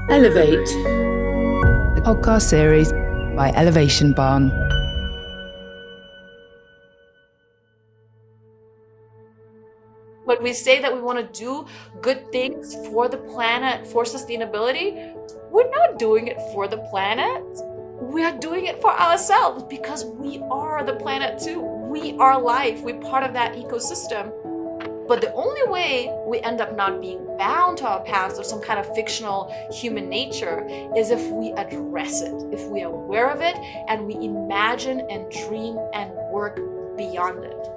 Elevate, the podcast series by Elevation Barn. When we say that we want to do good things for the planet, for sustainability, we're not doing it for the planet. We are doing it for ourselves because we are the planet too. We are life. We're part of that ecosystem. But the only way we end up not being bound to our past or some kind of fictional human nature is if we address it, if we are aware of it, and we imagine and dream and work beyond it.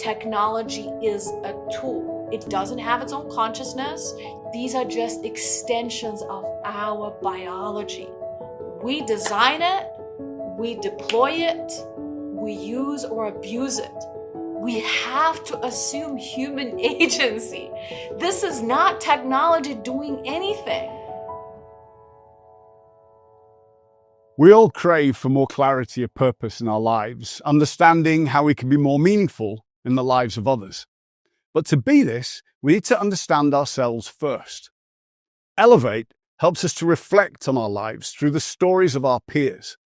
Technology is a tool. It doesn't have its own consciousness. These are just extensions of our biology. We design it, we deploy it, we use or abuse it. We have to assume human agency. This is not technology doing anything. We all crave for more clarity of purpose in our lives, understanding how we can be more meaningful in the lives of others. But to be this, we need to understand ourselves first. Elevate helps us to reflect on our lives through the stories of our peers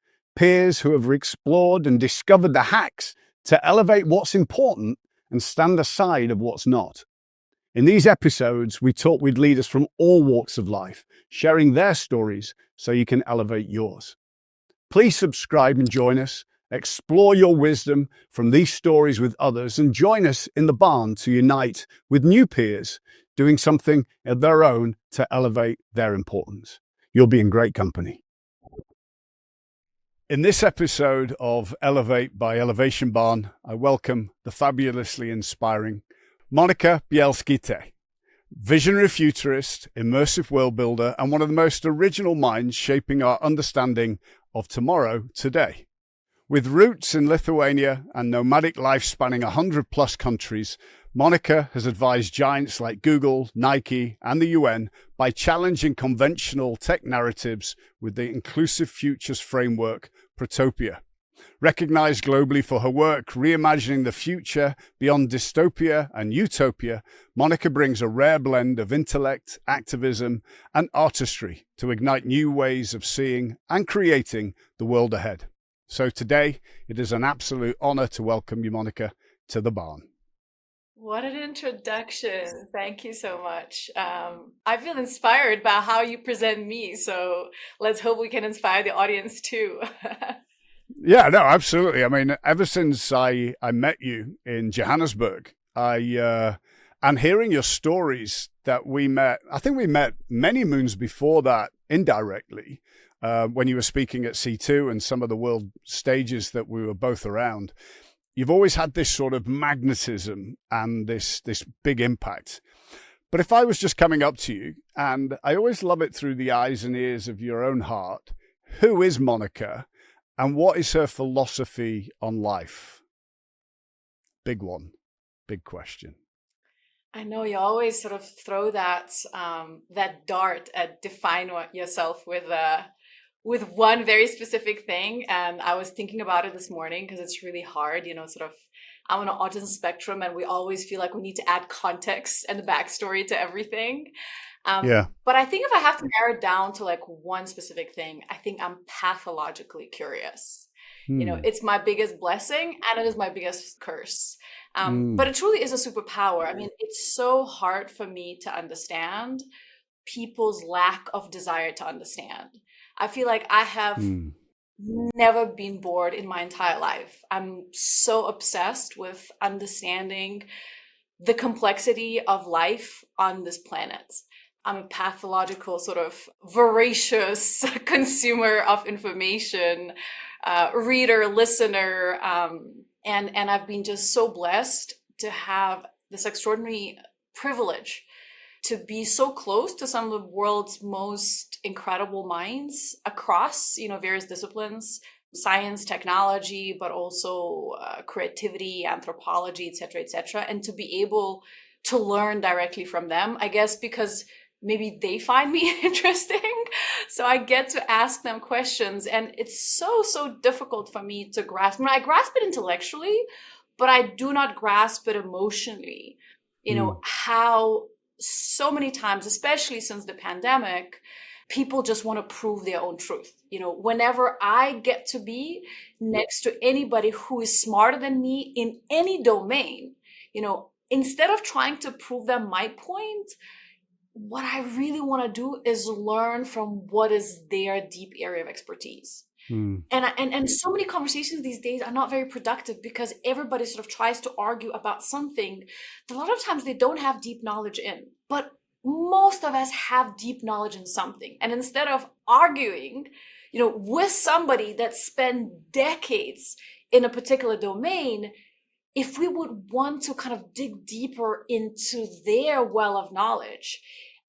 who have explored and discovered the hacks to elevate what's important and stand aside of what's not. In these episodes, we talk with leaders from all walks of life, sharing their stories so you can elevate yours. Please subscribe and join us. Explore your wisdom from these stories with others and join us in the barn to unite with new peers doing something of their own to elevate their importance. You'll be in great company. In this episode of Elevate by Elevation Barn, I welcome the fabulously inspiring Monika Bielskyte, visionary futurist, immersive world builder, and one of the most original minds shaping our understanding of tomorrow today. With roots in Lithuania and nomadic life spanning 100 plus countries, Monika has advised giants like Google, Nike, and the UN by challenging conventional tech narratives with the inclusive futures framework, Protopia. Recognized globally for her work reimagining the future beyond dystopia and utopia, Monika brings a rare blend of intellect, activism, and artistry to ignite new ways of seeing and creating the world ahead. So today, it is an absolute honor to welcome you, Monika, to the barn. What an introduction. Thank you so much. I feel inspired by how you present me. So let's hope we can inspire the audience too. Yeah, no, absolutely. I mean, ever since I met you in Johannesburg, and hearing your stories that we met, I think we met many moons before that indirectly, when you were speaking at C2 and some of the world stages that we were both around. You've always had this sort of magnetism and this big impact. But if I was just coming up to you, and I always love it through the eyes and ears of your own heart, who is Monika and what is her philosophy on life? Big one, big question. I know you always sort of throw that dart at define yourself with one very specific thing. And I was thinking about it this morning because it's really hard, sort of, I'm on an autism spectrum and we always feel like we need to add context and the backstory to everything. But I think if I have to narrow it down to like one specific thing, I think I'm pathologically curious. It's my biggest blessing and it is my biggest curse. But it truly is a superpower. I mean, it's so hard for me to understand people's lack of desire to understand. I feel like I have never been bored in my entire life. I'm so obsessed with understanding the complexity of life on this planet. I'm a pathological sort of voracious consumer of information, reader, listener, and I've been just so blessed to have this extraordinary privilege to be so close to some of the world's most incredible minds across, various disciplines, science, technology, but also creativity, anthropology, et cetera, and to be able to learn directly from them, I guess, because maybe they find me interesting. So I get to ask them questions, and it's so difficult for me to grasp. I mean, I grasp it intellectually, but I do not grasp it emotionally. How so many times, especially since the pandemic, people just want to prove their own truth. Whenever I get to be next to anybody who is smarter than me in any domain, instead of trying to prove them my point, what I really want to do is learn from what is their deep area of expertise. And so many conversations these days are not very productive because everybody sort of tries to argue about something that a lot of times they don't have deep knowledge in. But most of us have deep knowledge in something. And instead of arguing, with somebody that spent decades in a particular domain, if we would want to kind of dig deeper into their well of knowledge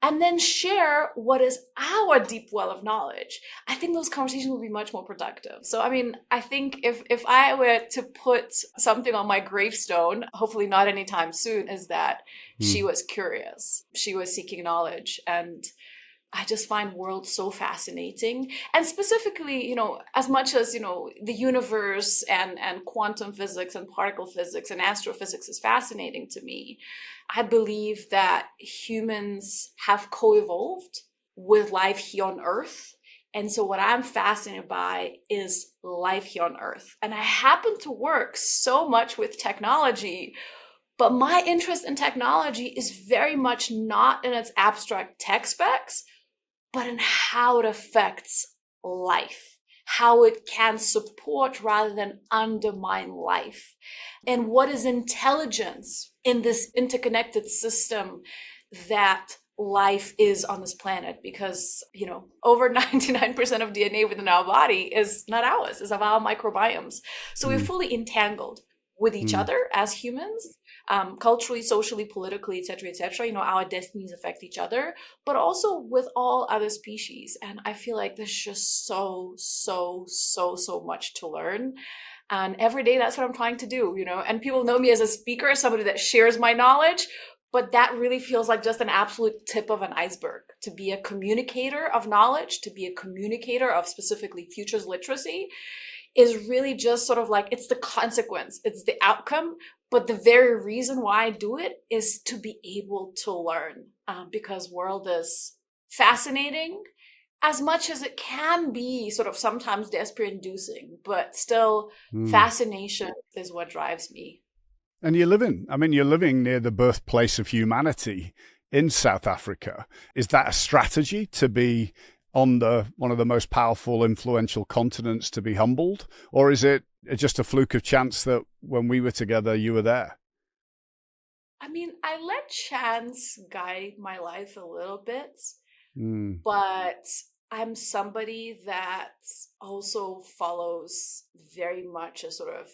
and then share what is our deep well of knowledge, I think those conversations would be much more productive. So, I think if I were to put something on my gravestone, hopefully not anytime soon, is that she was curious. She was seeking knowledge. And I just find world so fascinating. And specifically, as much as, the universe and quantum physics and particle physics and astrophysics is fascinating to me, I believe that humans have co-evolved with life here on Earth. And so what I'm fascinated by is life here on Earth. And I happen to work so much with technology, but my interest in technology is very much not in its abstract tech specs, but in how it affects life, how it can support rather than undermine life. And what is intelligence in this interconnected system that life is on this planet? Because, over 99% of DNA within our body is not ours, is of our microbiomes. So we're fully entangled with each other as humans. Culturally, socially, politically, et cetera, our destinies affect each other, but also with all other species. And I feel like there's just so much to learn. And every day, that's what I'm trying to do, and people know me as a speaker, as somebody that shares my knowledge, but that really feels like just an absolute tip of an iceberg. To be a communicator of knowledge, to be a communicator of specifically futures literacy, is really just sort of like, it's the consequence, it's the outcome. But the very reason why I do it is to be able to learn, because world is fascinating as much as it can be sort of sometimes despair-inducing, but still fascination is what drives me. And you're living near the birthplace of humanity in South Africa. Is that a strategy to be on one of the most powerful, influential continents, to be humbled? Or is it just a fluke of chance that when we were together, you were there? I let chance guide my life a little bit, but I'm somebody that also follows very much a sort of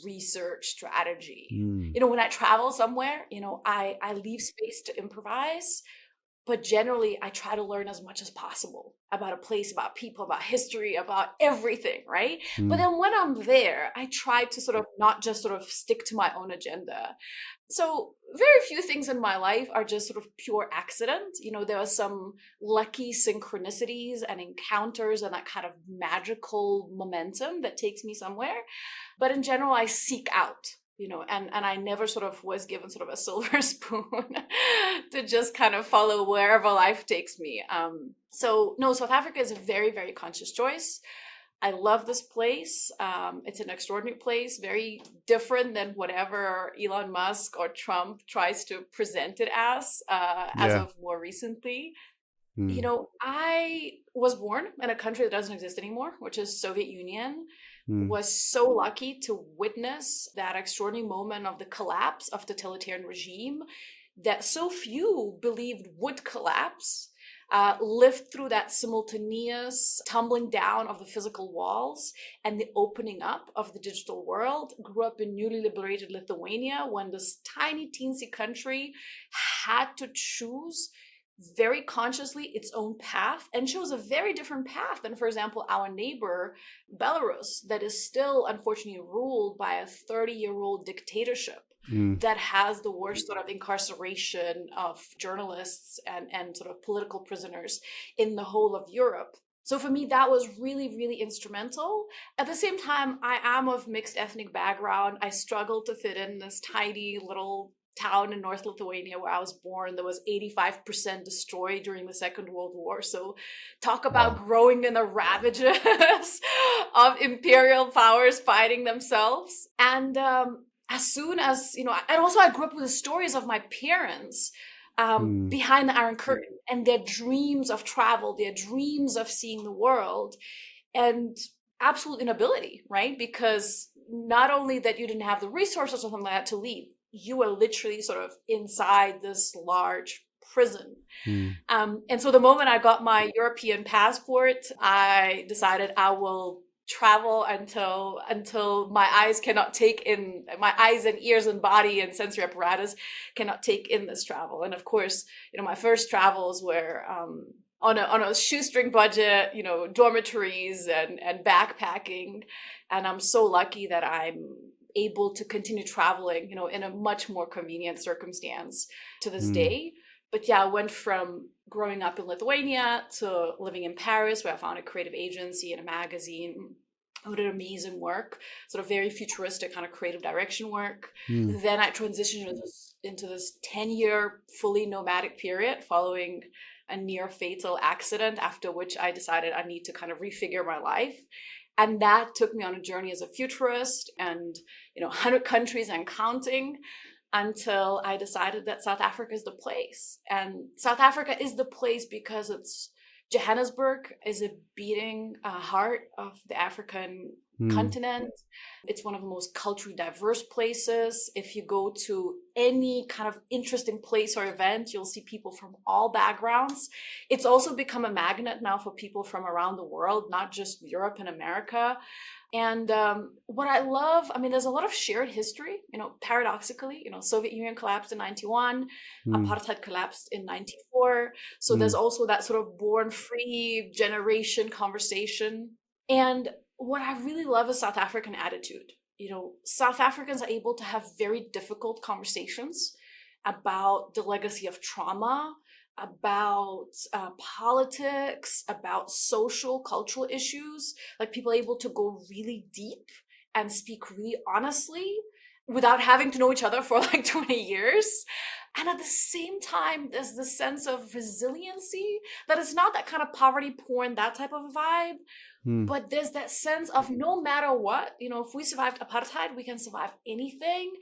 research strategy. When I travel somewhere, I leave space to improvise. But generally, I try to learn as much as possible about a place, about people, about history, about everything, right? But then when I'm there, I try to sort of not just sort of stick to my own agenda. So very few things in my life are just sort of pure accident. There are some lucky synchronicities and encounters and that kind of magical momentum that takes me somewhere. But in general, I seek out, and I never sort of was given sort of a silver spoon to just kind of follow wherever life takes me. So no, South Africa is a very, very conscious choice. I love this place. It's an extraordinary place, very different than whatever Elon Musk or Trump tries to present it as of more recently. I was born in a country that doesn't exist anymore, which is Soviet Union. Was so lucky to witness that extraordinary moment of the collapse of totalitarian regime that so few believed would collapse, lived through that simultaneous tumbling down of the physical walls and the opening up of the digital world, grew up in newly liberated Lithuania when this tiny teensy country had to choose very consciously its own path, and chose a very different path than, for example, our neighbor Belarus, that is still unfortunately ruled by a 30-year-old dictatorship that has the worst sort of incarceration of journalists and sort of political prisoners in the whole of Europe. So for me, that was really, really instrumental. At the same time, I am of mixed ethnic background. I struggle to fit in this tiny little town in North Lithuania where I was born that was 85% destroyed during the Second World War. So talk about growing in the ravages of imperial powers fighting themselves. And as soon as, and also I grew up with the stories of my parents behind the Iron Curtain and their dreams of travel, their dreams of seeing the world, and absolute inability, right? Because not only that you didn't have the resources or something like that to leave, you were literally sort of inside this large prison. And so the moment I got my European passport, I decided I will travel until my eyes and ears and body and sensory apparatus cannot take in this travel. And of course, my first travels were on a shoestring budget, dormitories and backpacking. And I'm so lucky that I'm able to continue traveling, in a much more convenient circumstance to this day. But yeah, I went from growing up in Lithuania to living in Paris, where I found a creative agency and a magazine who did amazing work, sort of very futuristic kind of creative direction work. Then I transitioned into this 10-year fully nomadic period following a near fatal accident, after which I decided I need to kind of refigure my life. And that took me on a journey as a futurist and, 100 countries and counting, until I decided that South Africa is the place. And South Africa is the place because Johannesburg is a beating heart of the African continent. It's one of the most culturally diverse places. If you go to any kind of interesting place or event, you'll see people from all backgrounds. It's also become a magnet now for people from around the world, not just Europe and America. And what I love, there's a lot of shared history, paradoxically, Soviet Union collapsed in 91, apartheid collapsed in 94. So there's also that sort of born free generation conversation. And what I really love is South African attitude. South Africans are able to have very difficult conversations about the legacy of trauma, about politics, about social, cultural issues. Like, people are able to go really deep and speak really honestly without having to know each other for like 20 years. And at the same time, there's this sense of resiliency that is not that kind of poverty porn, that type of vibe. But there's that sense of no matter what, if we survived apartheid, we can survive anything,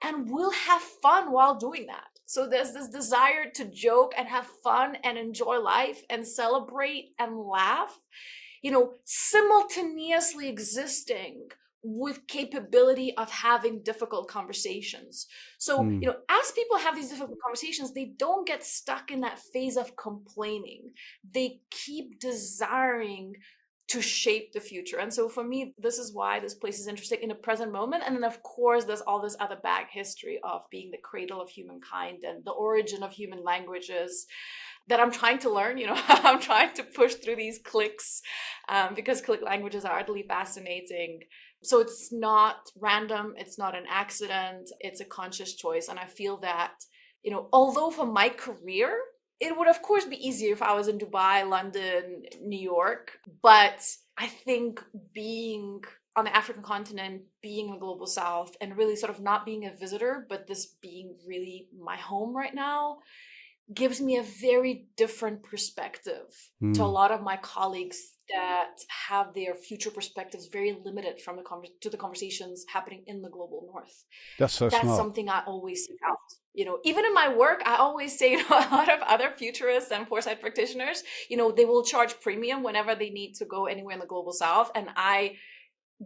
and we'll have fun while doing that. So there's this desire to joke and have fun and enjoy life and celebrate and laugh, simultaneously existing with capability of having difficult conversations. So, as people have these difficult conversations, they don't get stuck in that phase of complaining. They keep desiring to shape the future. And so for me, this is why this place is interesting in the present moment. And then of course, there's all this other back history of being the cradle of humankind and the origin of human languages that I'm trying to learn. I'm trying to push through these clicks because click languages are utterly fascinating. So it's not random. It's not an accident. It's a conscious choice. And I feel that, although for my career, it would, of course, be easier if I was in Dubai, London, New York. But I think being on the African continent, being in the global south, and really sort of not being a visitor, but this being really my home right now, gives me a very different perspective to a lot of my colleagues that have their future perspectives very limited from to the conversations happening in the global north. That's smart. Something I always seek out. Even in my work, I always say, a lot of other futurists and foresight practitioners, they will charge premium whenever they need to go anywhere in the global south. And I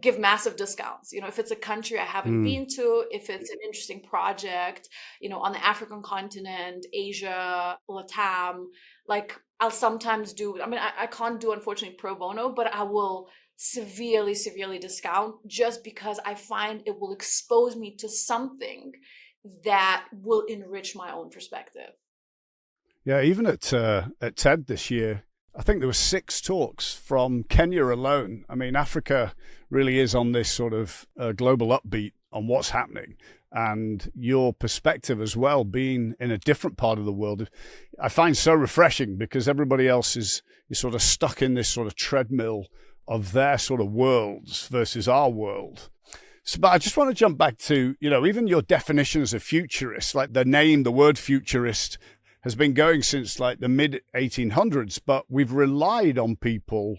give massive discounts. If it's a country I haven't been to, if it's an interesting project, on the African continent, Asia, Latam, like I'll sometimes do, I can't do, unfortunately, pro bono, but I will severely, severely discount just because I find it will expose me to something that will enrich my own perspective. Yeah, even at TED this year, I think there were 6 talks from Kenya alone. Africa really is on this sort of global upbeat on what's happening. And your perspective as well, being in a different part of the world, I find so refreshing because everybody else is sort of stuck in this sort of treadmill of their sort of worlds versus our world. So, but I just want to jump back to, even your definition as a futurist, like the word futurist has been going since like the mid 1800s, but we've relied on people,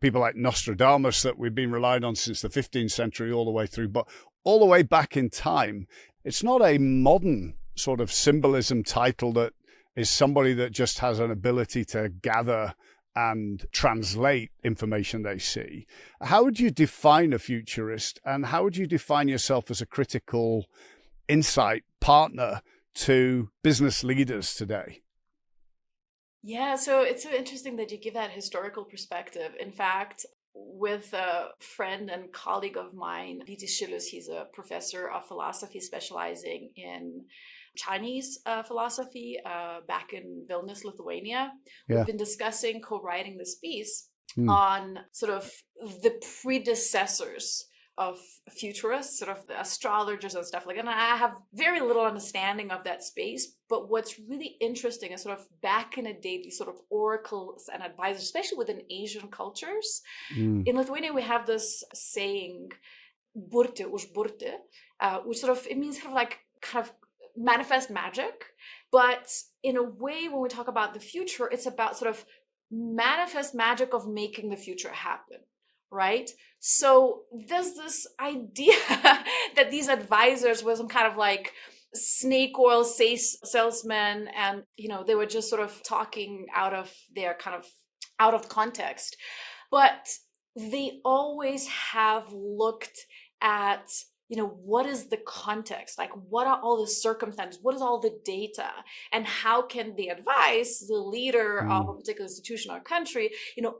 people like Nostradamus that we've been relying on since the 15th century all the way through, but all the way back in time. It's not a modern sort of symbolism title that is somebody that just has an ability to gather and translate information they see. How would you define a futurist, and how would you define yourself as a critical insight partner to business leaders today? Yeah, so it's so interesting that you give that historical perspective. In fact, with a friend and colleague of mine, he's a professor of philosophy specializing in Chinese philosophy back in Vilnius, Lithuania. Yeah. We've been discussing co-writing this piece on sort of the predecessors of futurists, sort of the astrologers and stuff like that. And I have very little understanding of that space, but what's really interesting is sort of back in the day, these sort of oracles and advisors, especially within Asian cultures. In Lithuania, we have this saying, burti, užburti, which sort of, it means kind of manifest magic. But in a way, when we talk about the future, it's about sort of manifest magic of making the future happen. Right? So there's this idea that these advisors were some kind of like snake oil salesmen, and they were just sort of talking out of their kind of out of context. But they always have looked at what is the context? Like, what are all the circumstances? What is all the data? And how can they advise the leader of a particular institution or country,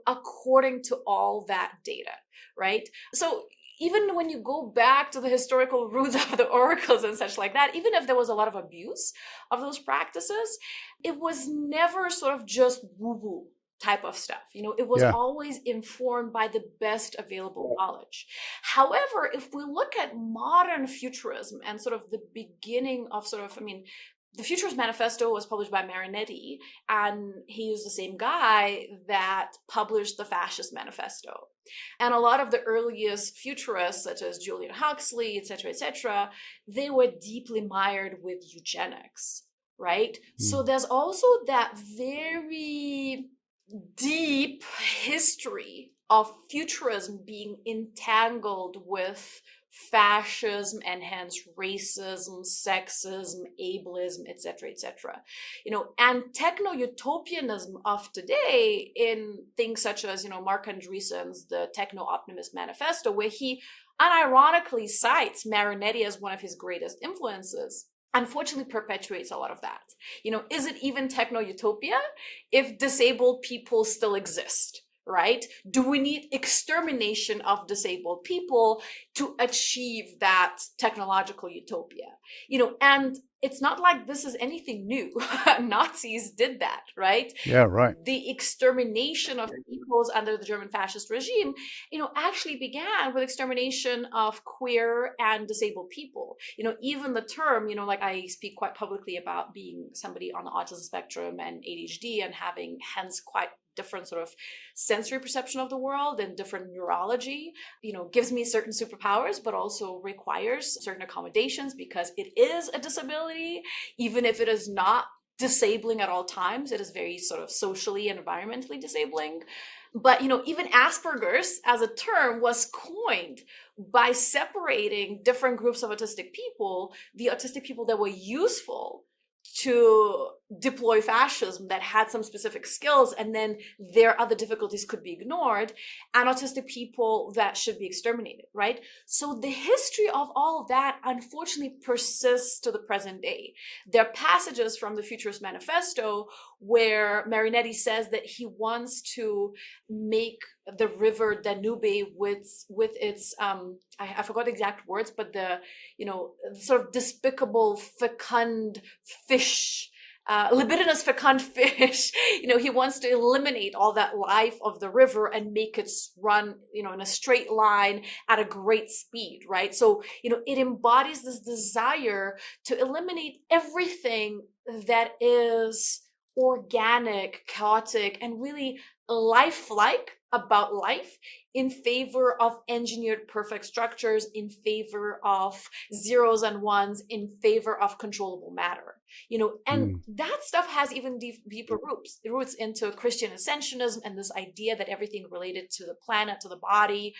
according to all that data, right? So even when you go back to the historical roots of the oracles and such like that, even if there was a lot of abuse of those practices, it was never sort of just woo-woo type of stuff. It was always informed by the best available knowledge. However, if we look at modern futurism and sort of the beginning of the Futurist Manifesto was published by Marinetti, and he is the same guy that published the Fascist Manifesto. And a lot of the earliest futurists, such as Julian Huxley, etc., they were deeply mired with eugenics, right? So there's also that very deep history of futurism being entangled with fascism and hence racism, sexism, ableism, etc. And techno-utopianism of today in things such as Mark Andreessen's The Techno-Optimist Manifesto, where he unironically cites Marinetti as one of his greatest influences, unfortunately perpetuates a lot of that. Is it even techno-utopia if disabled people still exist, right? Do we need extermination of disabled people to achieve that technological utopia? And it's not like this is anything new. Nazis did that, right? Yeah, right. The extermination of peoples under the German fascist regime, actually began with extermination of queer and disabled people. Even the term, like I speak quite publicly about being somebody on the autism spectrum and ADHD and having hence quite different sort of sensory perception of the world and different neurology, gives me certain superpowers, but also requires certain accommodations because it is a disability, even if it is not disabling at all times. It is very sort of socially and environmentally disabling. But, even Asperger's as a term was coined by separating different groups of autistic people, the autistic people that were useful to deploy fascism, that had some specific skills, and then their other difficulties could be ignored, and autistic people that should be exterminated, right? So the history of all of that unfortunately persists to the present day. There are passages from the Futurist Manifesto where Marinetti says that he wants to make the river Danube with its I forgot the exact words, but the sort of despicable fecund fish, libidinous fecund fish. He wants to eliminate all that life of the river and make it run in a straight line at a great speed, right? So it embodies this desire to eliminate everything that is organic, chaotic, and really lifelike about life in favor of engineered perfect structures, in favor of zeros and ones, in favor of controllable matter. And that stuff has even deeper roots into Christian ascensionism and this idea that everything related to the planet, to the body,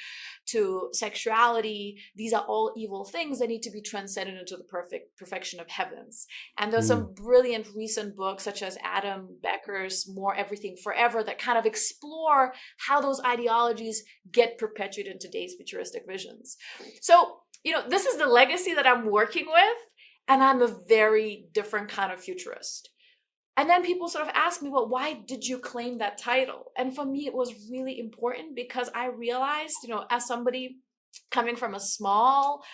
to sexuality, these are all evil things that need to be transcended into the perfection of heavens. And there's some brilliant recent books such as Adam Becker's More Everything Forever that kind of explore how those ideologies get perpetuated in today's futuristic visions. So, this is the legacy that I'm working with, and I'm a very different kind of futurist. And then people sort of ask me, well, why did you claim that title? And for me, it was really important because I realized, as somebody coming from a small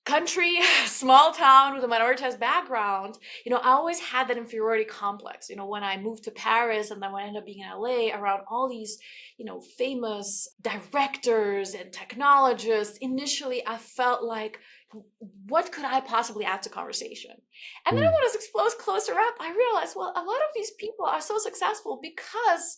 country, small town with a minoritized background, I always had that inferiority complex. When I moved to Paris and then when I ended up being in LA around all these, famous directors and technologists, initially I felt like, what could I possibly add to conversation? And then when I was exposed closer up, I realized, well, a lot of these people are so successful because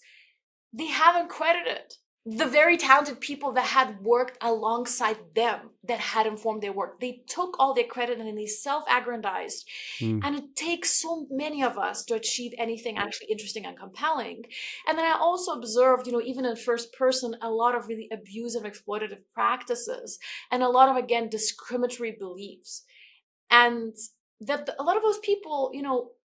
they haven't credited the very talented people that had worked alongside them, that had informed their work. They took all their credit and then they self-aggrandized. And it takes so many of us to achieve anything actually interesting and compelling. And then I also observed, even in first person, a lot of really abusive, exploitative practices and a lot of, again, discriminatory beliefs. And that a lot of those people,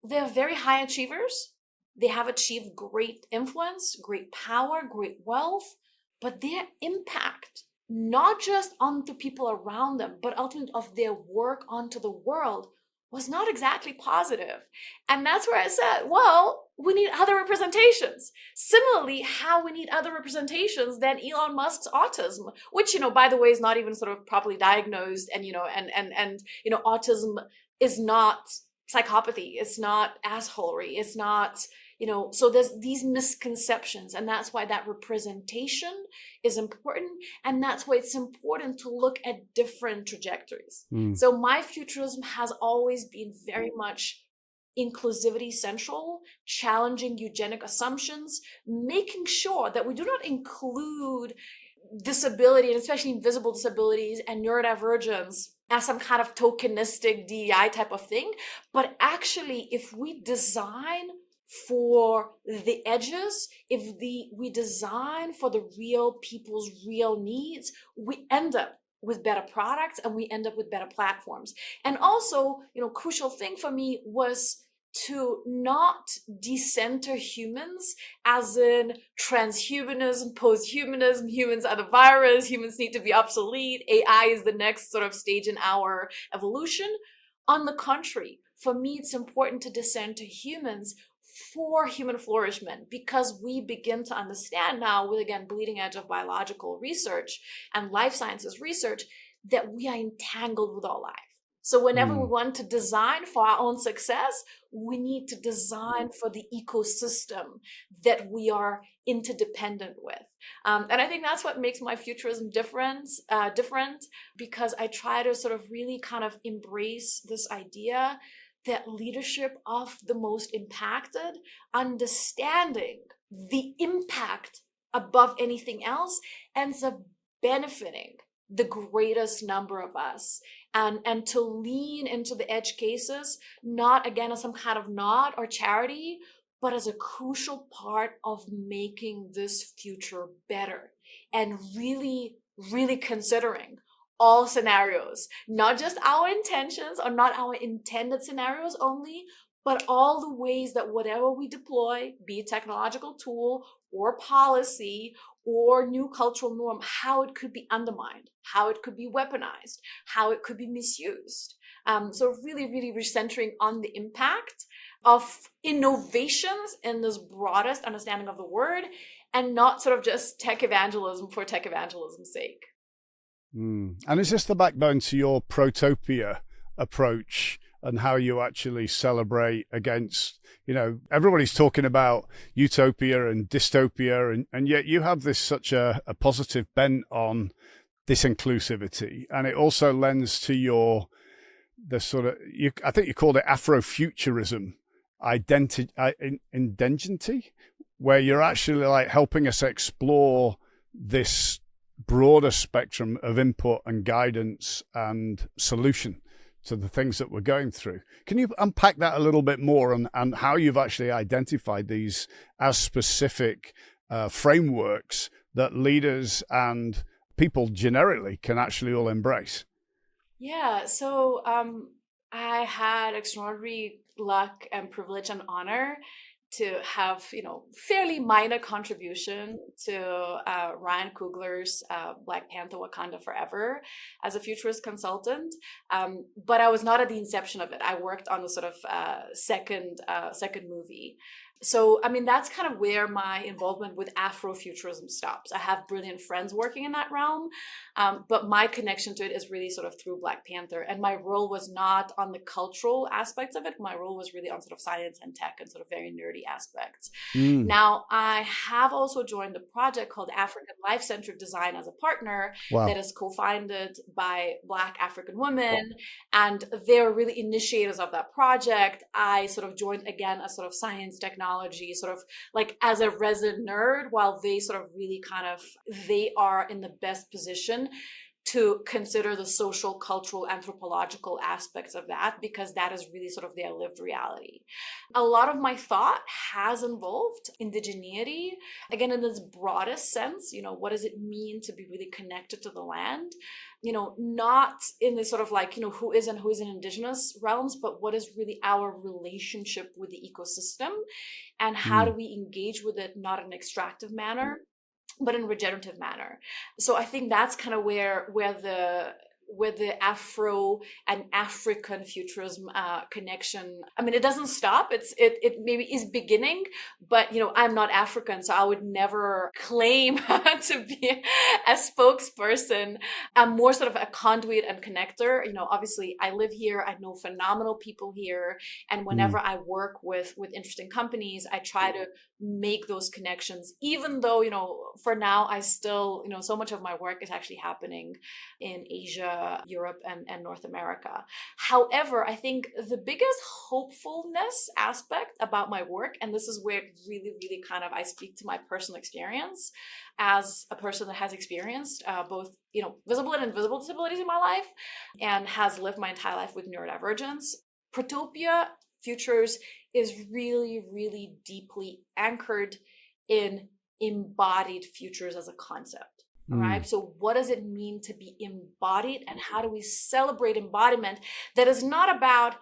they're very high achievers. They have achieved great influence, great power, great wealth, but their impact, not just onto people around them, but ultimately of their work onto the world, was not exactly positive. And that's where I said, well, we need other representations. Similarly, how we need other representations than Elon Musk's autism, which, by the way, is not even sort of properly diagnosed. And, autism is not psychopathy. It's not assholery. It's not, so there's these misconceptions, and that's why that representation is important. And that's why it's important to look at different trajectories. So my futurism has always been very much inclusivity central, challenging eugenic assumptions, making sure that we do not include disability, and especially invisible disabilities and neurodivergence, as some kind of tokenistic DEI type of thing. But actually, if we design for the edges, if we design for the real people's real needs, we end up with better products and we end up with better platforms. And also, crucial thing for me was to not decenter humans, as in transhumanism, posthumanism, humans are the virus, humans need to be obsolete, AI is the next sort of stage in our evolution. On the contrary, for me, it's important to decenter humans for human flourishment, because we begin to understand now, with, again, bleeding edge of biological research and life sciences research, that we are entangled with all life. So whenever we want to design for our own success, we need to design for the ecosystem that we are interdependent with. And I think that's what makes my futurism different, because I try to sort of really kind of embrace this idea that leadership of the most impacted, understanding the impact above anything else, ends up benefiting the greatest number of us, and to lean into the edge cases, not again as some kind of nod or charity, but as a crucial part of making this future better, and really, really considering all scenarios, not just our intentions or not our intended scenarios only, but all the ways that whatever we deploy, be it technological tool or policy or new cultural norm, how it could be undermined, how it could be weaponized, how it could be misused. So really, really recentering on the impact of innovations in this broadest understanding of the word, and not sort of just tech evangelism for tech evangelism's sake. And is this the backbone to your protopia approach, and how you actually celebrate against, everybody's talking about utopia and dystopia, and yet you have this such a positive bent on this inclusivity, and it also lends to the sort of, I think you called it Afrofuturism, identity, where you're actually like helping us explore this broader spectrum of input and guidance and solution to the things that we're going through. Can you unpack that a little bit more and how you've actually identified these as specific frameworks that leaders and people generically can actually all embrace? Yeah, so I had extraordinary luck and privilege and honor to have, fairly minor contribution to Ryan Coogler's Black Panther: Wakanda Forever as a futurist consultant. But I was not at the inception of it. I worked on the sort of second movie. So, I mean, that's kind of where my involvement with Afrofuturism stops. I have brilliant friends working in that realm, but my connection to it is really sort of through Black Panther. And my role was not on the cultural aspects of it. My role was really on sort of science and tech and sort of very nerdy aspects. Now, I have also joined a project called African Life-Centered Design as a partner that is co-founded by Black African women. And they're really initiators of that project. I sort of joined again as sort of science, technology, sort of like as a resident nerd, while they sort of really they are in the best position to consider the social, cultural, anthropological aspects of that, because that is really sort of their lived reality. A lot of my thought has involved indigeneity, again, in this broadest sense, what does it mean to be really connected to the land? Not in this sort of like, who is and who isn't indigenous realms, but what is really our relationship with the ecosystem and how do we engage with it, not in an extractive manner, but in a regenerative manner. So I think that's kind of where the Afro and African futurism connection. I mean, it doesn't stop. It maybe is beginning, but I'm not African, so I would never claim to be a spokesperson. I'm more sort of a conduit and connector. Obviously, I live here. I know phenomenal people here, and whenever I work with interesting companies, I try to make those connections. Even though for now, I still so much of my work is actually happening in Asia, Europe, and North America. However, I think the biggest hopefulness aspect about my work, and this is where it really, really kind of I speak to my personal experience as a person that has experienced both visible and invisible disabilities in my life and has lived my entire life with neurodivergence. Protopia Futures is really, really deeply anchored in embodied futures as a concept. All right. So what does it mean to be embodied, and how do we celebrate embodiment that is not about,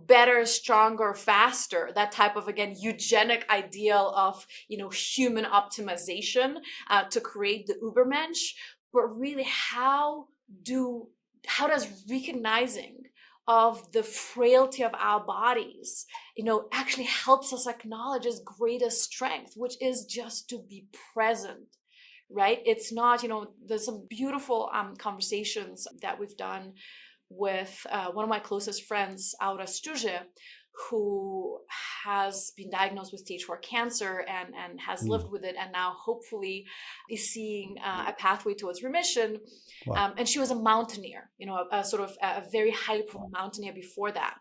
better, stronger, faster, that type of, again, eugenic ideal of, human optimization to create the Ubermensch, but really how does recognizing of the frailty of our bodies, actually helps us acknowledge its greatest strength, which is just to be present. Right? It's not, there's some beautiful conversations that we've done with one of my closest friends, Aura Struge, who has been diagnosed with stage 4 cancer and has lived with it, and now hopefully is seeing a pathway towards remission. Wow. And she was a mountaineer, a sort of a very highly performing mountaineer before that.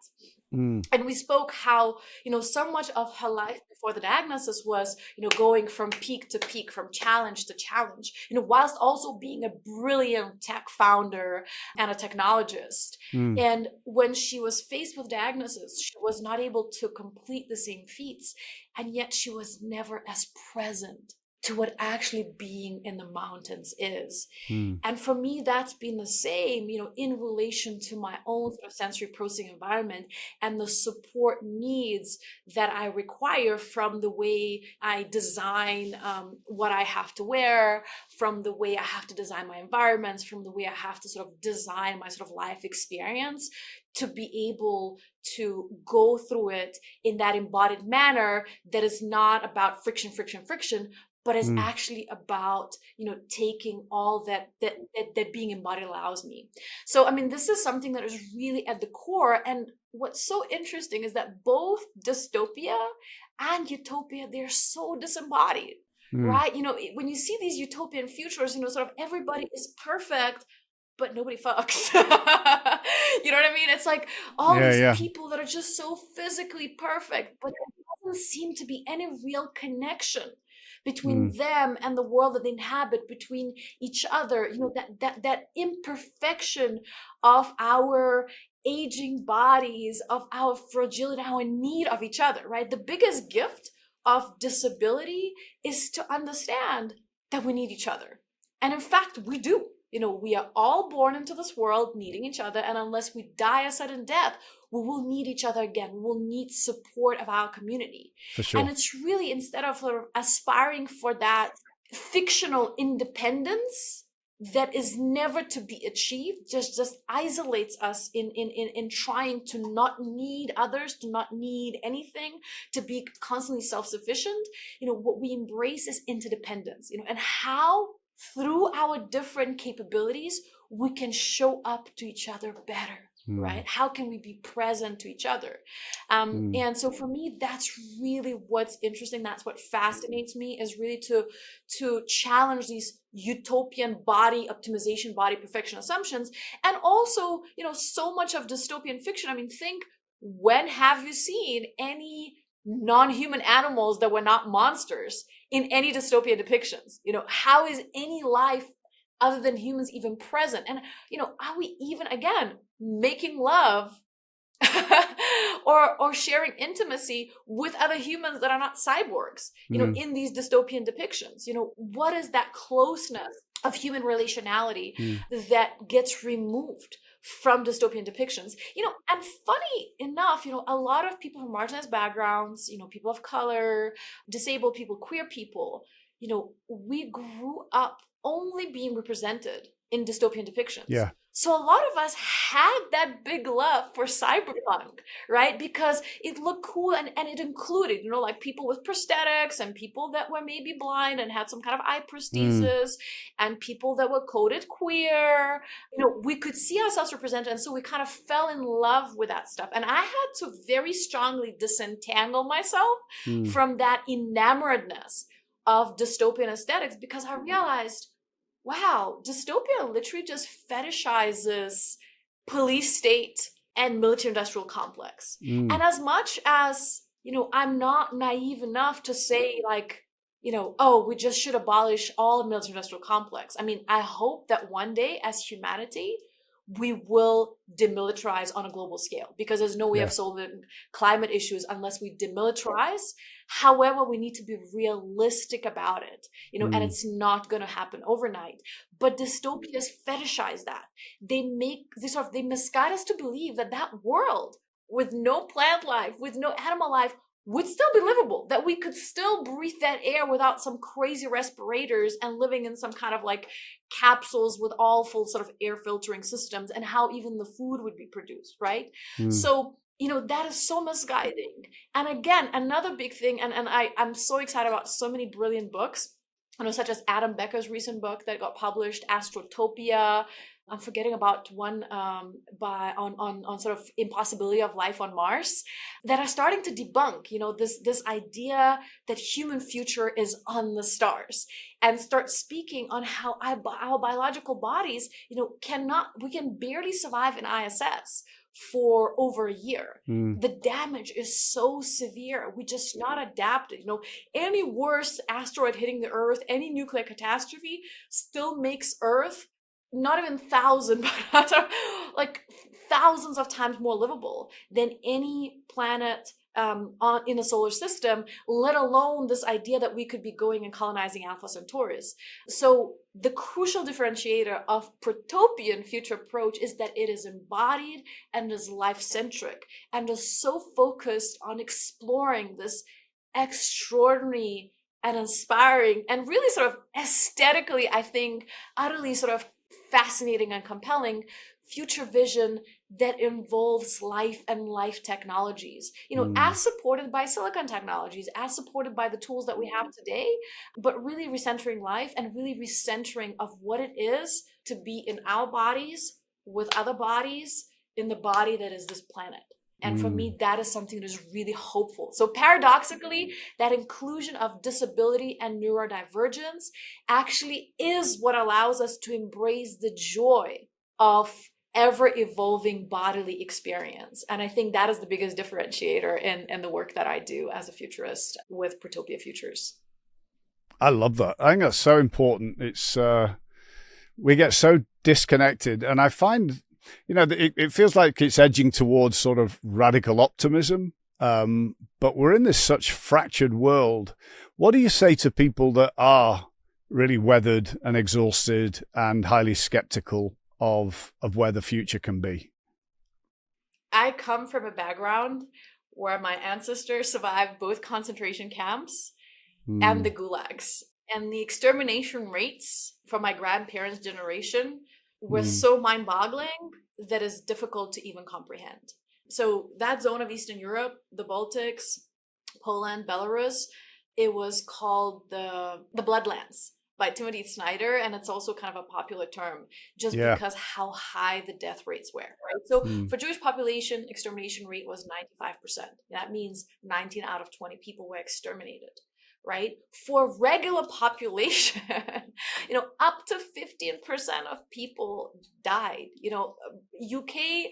And we spoke how, so much of her life before the diagnosis was, going from peak to peak, from challenge to challenge, whilst also being a brilliant tech founder and a technologist. And when she was faced with diagnosis, she was not able to complete the same feats. And yet she was never as present to what actually being in the mountains is. And for me, that's been the same, in relation to my own sort of sensory processing environment and the support needs that I require from the way I design what I have to wear, from the way I have to design my environments, from the way I have to sort of design my sort of life experience to be able to go through it in that embodied manner that is not about friction, but is actually about, taking all that being embodied allows me. So, I mean, this is something that is really at the core. And what's so interesting is that both dystopia and utopia, they're so disembodied, right? When you see these utopian futures, sort of everybody is perfect, but nobody fucks. You know what I mean? It's like all these people that are just so physically perfect, but it doesn't seem to be any real connection between them and the world that they inhabit, between each other. That imperfection of our aging bodies, of our fragility, our need of each other, right? The biggest gift of disability is to understand that we need each other. And in fact, we do. We are all born into this world needing each other. And unless we die a sudden death, we will need each other again. We will need support of our community. For sure. And it's really, instead of sort of aspiring for that fictional independence that is never to be achieved, just isolates us in trying to not need others, to not need anything, to be constantly self-sufficient. What we embrace is interdependence, and how through our different capabilities, we can show up to each other better. Right? How can we be present to each other? And so for me, that's really what's interesting. That's what fascinates me, is really to challenge these utopian body optimization, body perfection assumptions. And also, so much of dystopian fiction. I mean, think, when have you seen any non-human animals that were not monsters in any dystopian depictions? How is any life other than humans even present? And, are we even, again, making love or sharing intimacy with other humans that are not cyborgs, in these dystopian depictions? What is that closeness of human relationality that gets removed from dystopian depictions? And funny enough, a lot of people from marginalized backgrounds, people of color, disabled people, queer people, we grew up only being represented in dystopian depictions. Yeah. So a lot of us had that big love for cyberpunk, right? Because it looked cool, and it included, like people with prosthetics, and people that were maybe blind and had some kind of eye prosthesis, and people that were coded queer. We could see ourselves represented. And so we kind of fell in love with that stuff. And I had to very strongly disentangle myself from that enamoredness of dystopian aesthetics, because I realized, wow, dystopia literally just fetishizes police state and military industrial complex. And as much as, I'm not naive enough to say, like, oh, we just should abolish all military industrial complex. I mean, I hope that one day as humanity, we will demilitarize on a global scale, because there's no way of solving climate issues unless we demilitarize. However, we need to be realistic about it, and it's not going to happen overnight. But dystopias fetishize that. They misguide us to believe that world with no plant life, with no animal life, would still be livable, that we could still breathe that air without some crazy respirators and living in some kind of like capsules with all full sort of air filtering systems, and how even the food would be produced, right? So, that is so misguiding. And again, another big thing, and I'm so excited about so many brilliant books, such as Adam Becker's recent book that got published, Astrotopia. I'm forgetting about one on sort of impossibility of life on Mars, that are starting to debunk, this idea that human future is on the stars, and start speaking on how our biological bodies, we can barely survive in ISS for over a year. The damage is so severe. We just not adapted. Any worse asteroid hitting the Earth, any nuclear catastrophe still makes Earth not even 1,000, but like thousands of times more livable than any planet in the solar system, let alone this idea that we could be going and colonizing Alpha Centaurus. So the crucial differentiator of protopian future approach is that it is embodied and is life-centric, and is so focused on exploring this extraordinary and inspiring, and really sort of aesthetically, I think, utterly sort of fascinating and compelling future vision that involves life and life technologies, as supported by silicon technologies, as supported by the tools that we have today, but really recentering life, and really recentering of what it is to be in our bodies with other bodies in the body that is this planet. And for me, that is something that is really hopeful. So paradoxically, that inclusion of disability and neurodivergence actually is what allows us to embrace the joy of ever evolving bodily experience. And I think that is the biggest differentiator in the work that I do as a futurist with Protopia Futures. I love that. I think that's so important. It's we get so disconnected, and I find, it feels like it's edging towards sort of radical optimism. But we're in this such fractured world. What do you say to people that are really weathered and exhausted and highly skeptical of where the future can be? I come from a background where my ancestors survived both concentration camps and the gulags. And the extermination rates from my grandparents' generation were so mind-boggling that it's difficult to even comprehend. So that zone of Eastern Europe, the Baltics, Poland, Belarus, it was called the Bloodlands by Timothy Snyder, and it's also kind of a popular term just because how high the death rates were, right? So for Jewish population, extermination rate was 95%. That means 19 out of 20 people were exterminated, right? For regular population, up to 15% of people died. UK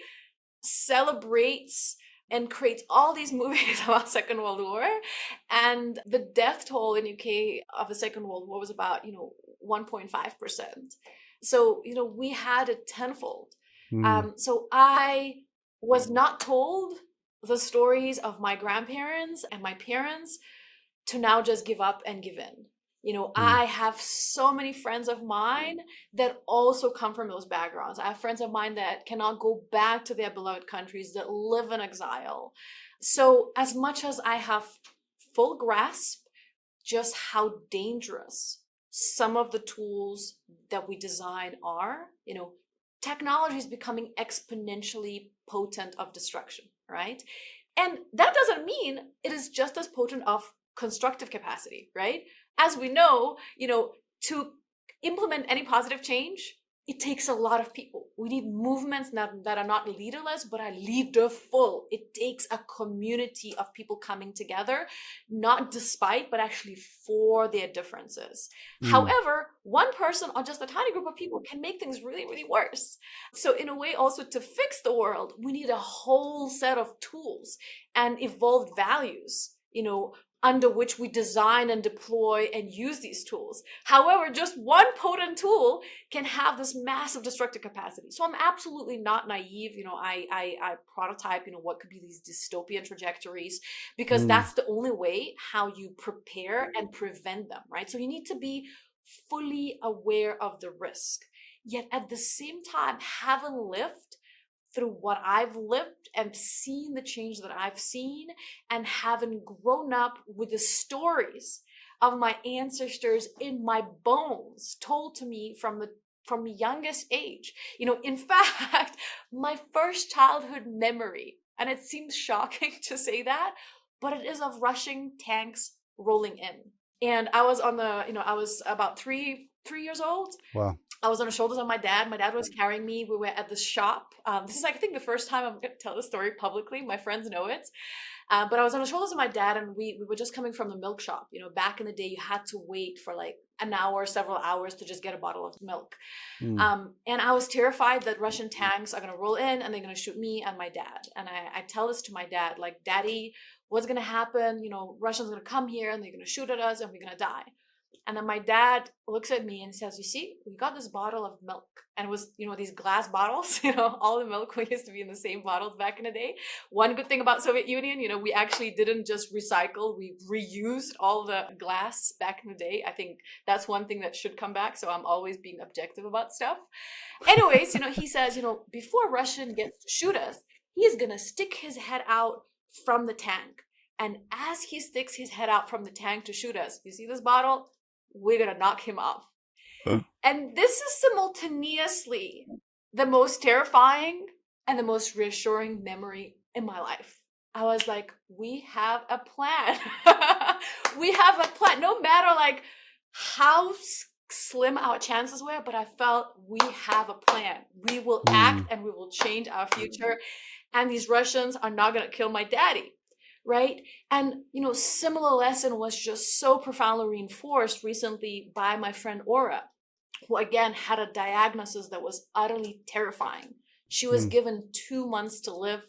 celebrates and creates all these movies about Second World War, and the death toll in UK of the Second World War was about 1.5%. So we had it tenfold. So I was not told the stories of my grandparents and my parents to now just give up and give in. I have so many friends of mine that also come from those backgrounds. I have friends of mine that cannot go back to their beloved countries, that live in exile. So as much as I have full grasp just how dangerous some of the tools that we design are, technology is becoming exponentially potent of destruction, right? And that doesn't mean it is just as potent of constructive capacity, right? As we know, to implement any positive change, it takes a lot of people. We need movements that are not leaderless, but are leaderful. It takes a community of people coming together, not despite, but actually for their differences. However, one person or just a tiny group of people can make things really, really worse. So in a way, also to fix the world, we need a whole set of tools and evolved values, under which we design and deploy and use these tools. However, just one potent tool can have this massive destructive capacity. So I'm absolutely not naive. I prototype, what could be these dystopian trajectories, because that's the only way how you prepare and prevent them, right? So you need to be fully aware of the risk. Yet at the same time, having lived through what I've lived and seen the change that I've seen, and having grown up with the stories of my ancestors in my bones told to me from the youngest age. In fact, my first childhood memory, and it seems shocking to say that, but it is of Russian tanks rolling in. And I was I was about three years old. Wow. I was on the shoulders of my dad. My dad was carrying me. We were at the shop. This is, I think, the first time I'm going to tell the story publicly. My friends know it. But I was on the shoulders of my dad, and we were just coming from the milk shop. Back in the day, you had to wait for like an hour, several hours to just get a bottle of milk. And I was terrified that Russian tanks are going to roll in and they're going to shoot me and my dad. And I tell this to my dad, like, Daddy, what's going to happen? Russians are going to come here and they're going to shoot at us and we're going to die. And then my dad looks at me and says, you see, we got this bottle of milk. And it was, these glass bottles, all the milk used to be in the same bottles back in the day. One good thing about Soviet Union, we actually didn't just recycle, we reused all the glass back in the day. I think that's one thing that should come back. So I'm always being objective about stuff. Anyways, he says, before Russian gets to shoot us, he's going to stick his head out from the tank. And as he sticks his head out from the tank to shoot us, you see this bottle? We're going to knock him off. And this is simultaneously the most terrifying and the most reassuring memory in my life. I was like, we have a plan. We have a plan. No matter like how slim our chances were, but I felt we have a plan. We will act and we will change our future. And these Russians are not going to kill my daddy. Right. And, similar lesson was just so profoundly reinforced recently by my friend Aura, who again had a diagnosis that was utterly terrifying. She was given 2 months to live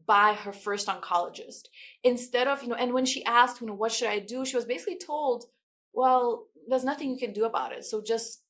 by her first oncologist. Instead of, and when she asked, what should I do? She was basically told, well, there's nothing you can do about it. So just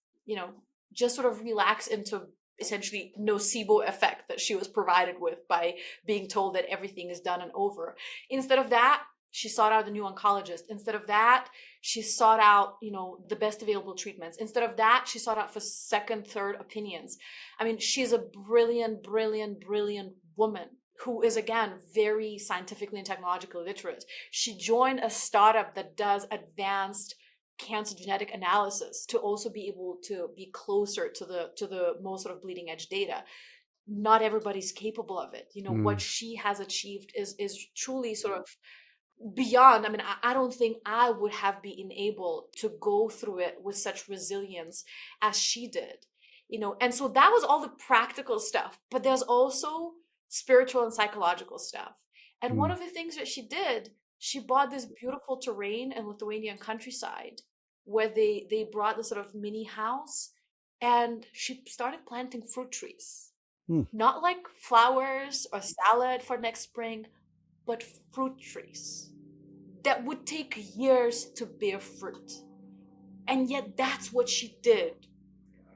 sort of relax into essentially nocebo effect that she was provided with by being told that everything is done and over. Instead of that, she sought out a new oncologist. Instead of that, she sought out, the best available treatments. Instead of that, she sought out for second, third opinions. I mean, she's a brilliant, brilliant, brilliant woman who is, again, very scientifically and technologically literate. She joined a startup that does advanced cancer genetic analysis to also be able to be closer to the most sort of bleeding edge data. Not everybody's capable of it. What she has achieved is truly sort of beyond. I mean, I don't think I would have been able to go through it with such resilience as she did, and so that was all the practical stuff, but there's also spiritual and psychological stuff. And one of the things that she did, she bought this beautiful terrain in Lithuanian countryside where they brought this sort of mini house, and she started planting fruit trees. Not like flowers or salad for next spring, but fruit trees that would take years to bear fruit. And yet that's what she did.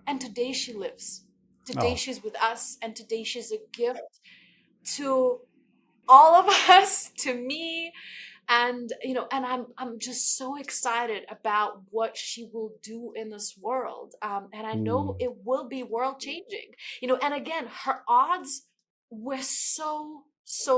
And today she lives. Today she's with us, and today she's a gift to all of us, to me. And and I'm just so excited about what she will do in this world, and I know it will be world changing. And again, her odds were so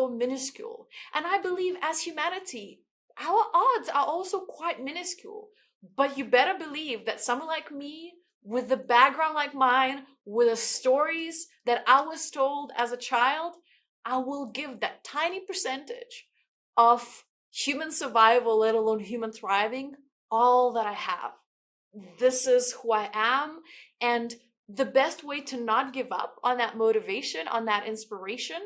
minuscule, and I believe as humanity, our odds are also quite minuscule. But you better believe that someone like me, with the background like mine, with the stories that I was told as a child, I will give that tiny percentage of human survival, let alone human thriving, all that I have. This is who I am. And the best way to not give up on that motivation, on that inspiration,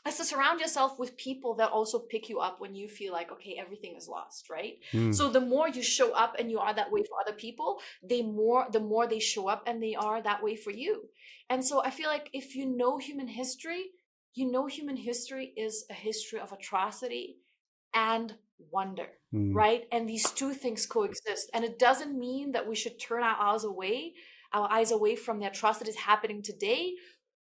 is to surround yourself with people that also pick you up when you feel like, okay, everything is lost, right? So the more you show up and you are that way for other people, the more they show up and they are that way for you. And so I feel like if you know human history is a history of atrocity and wonder, right? And these two things coexist. And it doesn't mean that we should turn our eyes away from the atrocities happening today,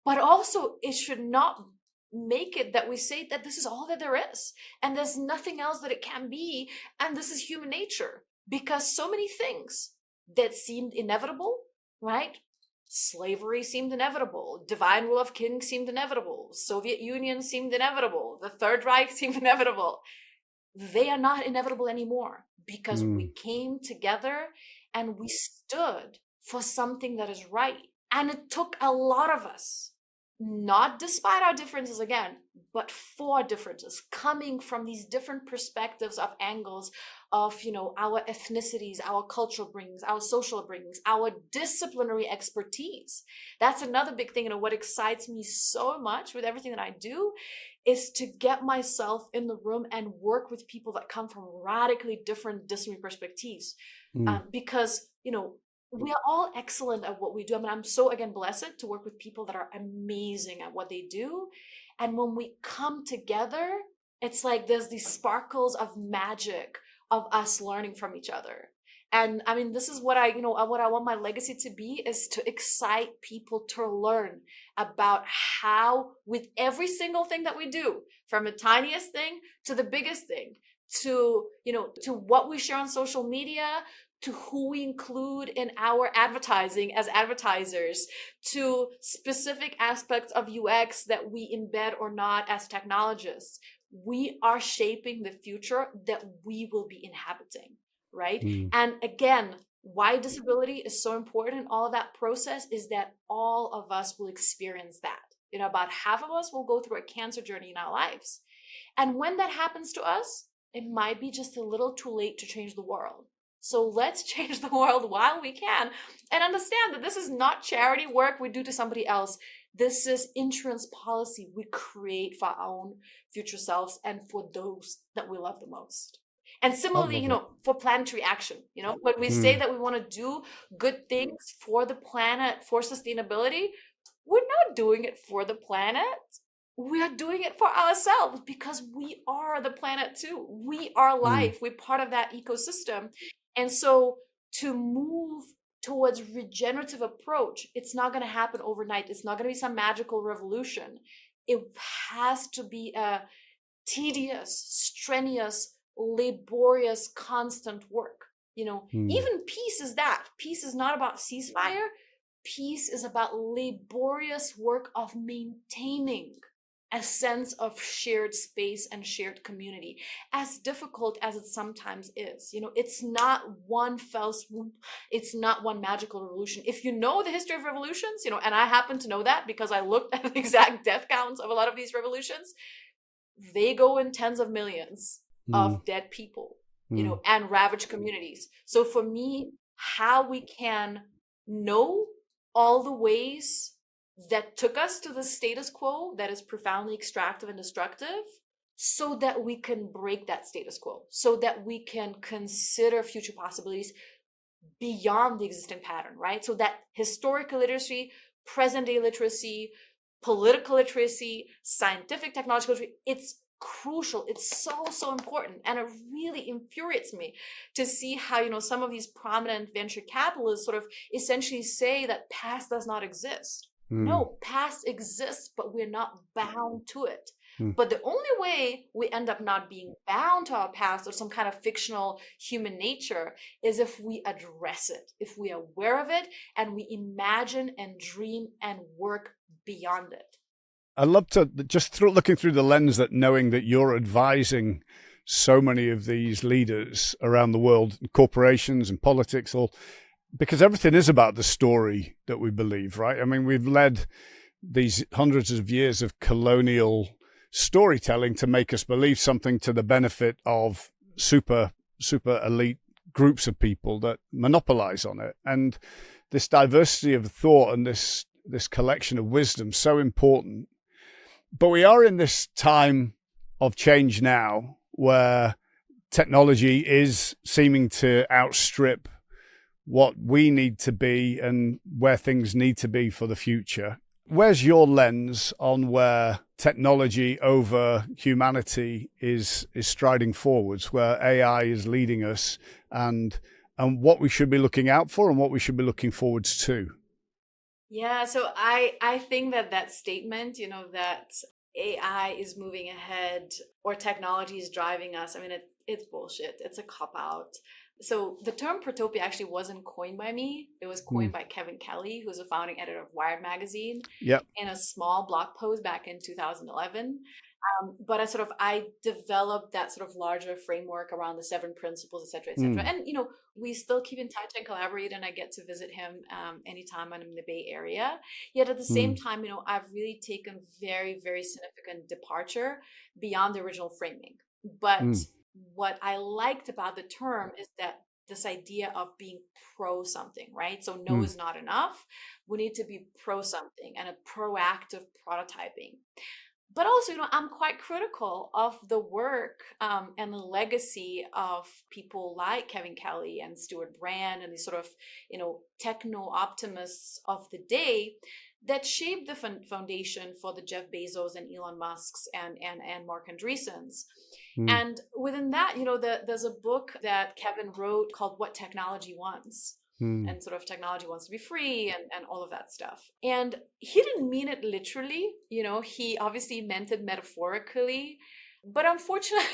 but also it should not make it that we say that this is all that there is and there's nothing else that it can be, and this is human nature. Because so many things that seemed inevitable, right? Slavery seemed inevitable. Divine rule of kings seemed inevitable. Soviet Union seemed inevitable. The Third Reich seemed inevitable. They are not inevitable anymore because we came together and we stood for something that is right. And it took a lot of us, not despite our differences again, but for differences, coming from these different perspectives of angles of, our ethnicities, our cultural bringings, our social bringings, our disciplinary expertise. That's another big thing. What excites me so much with everything that I do is to get myself in the room and work with people that come from radically different disciplinary perspectives. Because, we are all excellent at what we do. I mean, I'm so, again, blessed to work with people that are amazing at what they do. And when we come together, it's like there's these sparkles of magic of us learning from each other. And I mean, this is what I want my legacy to be, is to excite people to learn about how, with every single thing that we do, from the tiniest thing to the biggest thing, to what we share on social media, to who we include in our advertising as advertisers, to specific aspects of UX that we embed or not as technologists. We are shaping the future that we will be inhabiting, right? And again, why disability is so important in all of that process is that all of us will experience that. About half of us will go through a cancer journey in our lives. And when that happens to us, it might be just a little too late to change the world. So let's change the world while we can, and understand that this is not charity work we do to somebody else. This is insurance policy we create for our own future selves and for those that we love the most. And similarly, for planetary action, when we say that we want to do good things for the planet, for sustainability, we're not doing it for the planet. We are doing it for ourselves because we are the planet too. We are life. We're part of that ecosystem. And so to move towards regenerative approach, it's not going to happen overnight. It's not going to be some magical revolution. It has to be a tedious, strenuous, laborious, constant work. Even peace is that. Peace is not about ceasefire. Peace is about laborious work of maintaining a sense of shared space and shared community, as difficult as it sometimes is. It's not one fell swoop. It's not one magical revolution. If you know the history of revolutions, and I happen to know that because I looked at the exact death counts of a lot of these revolutions, they go in tens of millions of dead people, and ravaged communities. So for me, how we can know all the ways that took us to the status quo that is profoundly extractive and destructive, so that we can break that status quo, so that we can consider future possibilities beyond the existing pattern, right? So that historical literacy, present day literacy, political literacy, scientific technological literacy, it's crucial. It's so important. And it really infuriates me to see how, some of these prominent venture capitalists sort of essentially say that past does not exist. No, past exists, but we're not bound to it. But the only way we end up not being bound to our past or some kind of fictional human nature is if we address it, if we're aware of it, and we imagine and dream and work beyond it. I love to just looking through the lens that knowing that you're advising so many of these leaders around the world, corporations and politics, all because everything is about the story that we believe, right? I mean, we've led these hundreds of years of colonial storytelling to make us believe something to the benefit of super elite groups of people that monopolize on it. And this diversity of thought and this collection of wisdom, so important. But we are in this time of change now where technology is seeming to outstrip what we need to be and where things need to be for the future. Where's your lens on where technology over humanity is striding forwards, where AI is leading us, and what we should be looking out for and what we should be looking forwards to? Yeah, so I think that statement, that AI is moving ahead or technology is driving us, I mean, it's bullshit. It's a cop-out. So the term protopia actually wasn't coined by me. It was coined by Kevin Kelly, who's a founding editor of Wired magazine, in a small blog post back in 2011. But I developed that sort of larger framework around the 7 principles, et cetera, et cetera. And, we still keep in touch and collaborate, and I get to visit him anytime I'm in the Bay Area. Yet at the same time, I've really taken very, very significant departure beyond the original framing. But what I liked about the term is that this idea of being pro something, right? So no is not enough. We need to be pro something and a proactive prototyping. But also, I'm quite critical of the work and the legacy of people like Kevin Kelly and Stuart Brand and these sort of, techno optimists of the day that shaped the foundation for the Jeff Bezos and Elon Musk's and Mark Andreessen's. And within that, there's a book that Kevin wrote called What Technology Wants. And sort of technology wants to be free and all of that stuff. And he didn't mean it literally, he obviously meant it metaphorically. But unfortunately,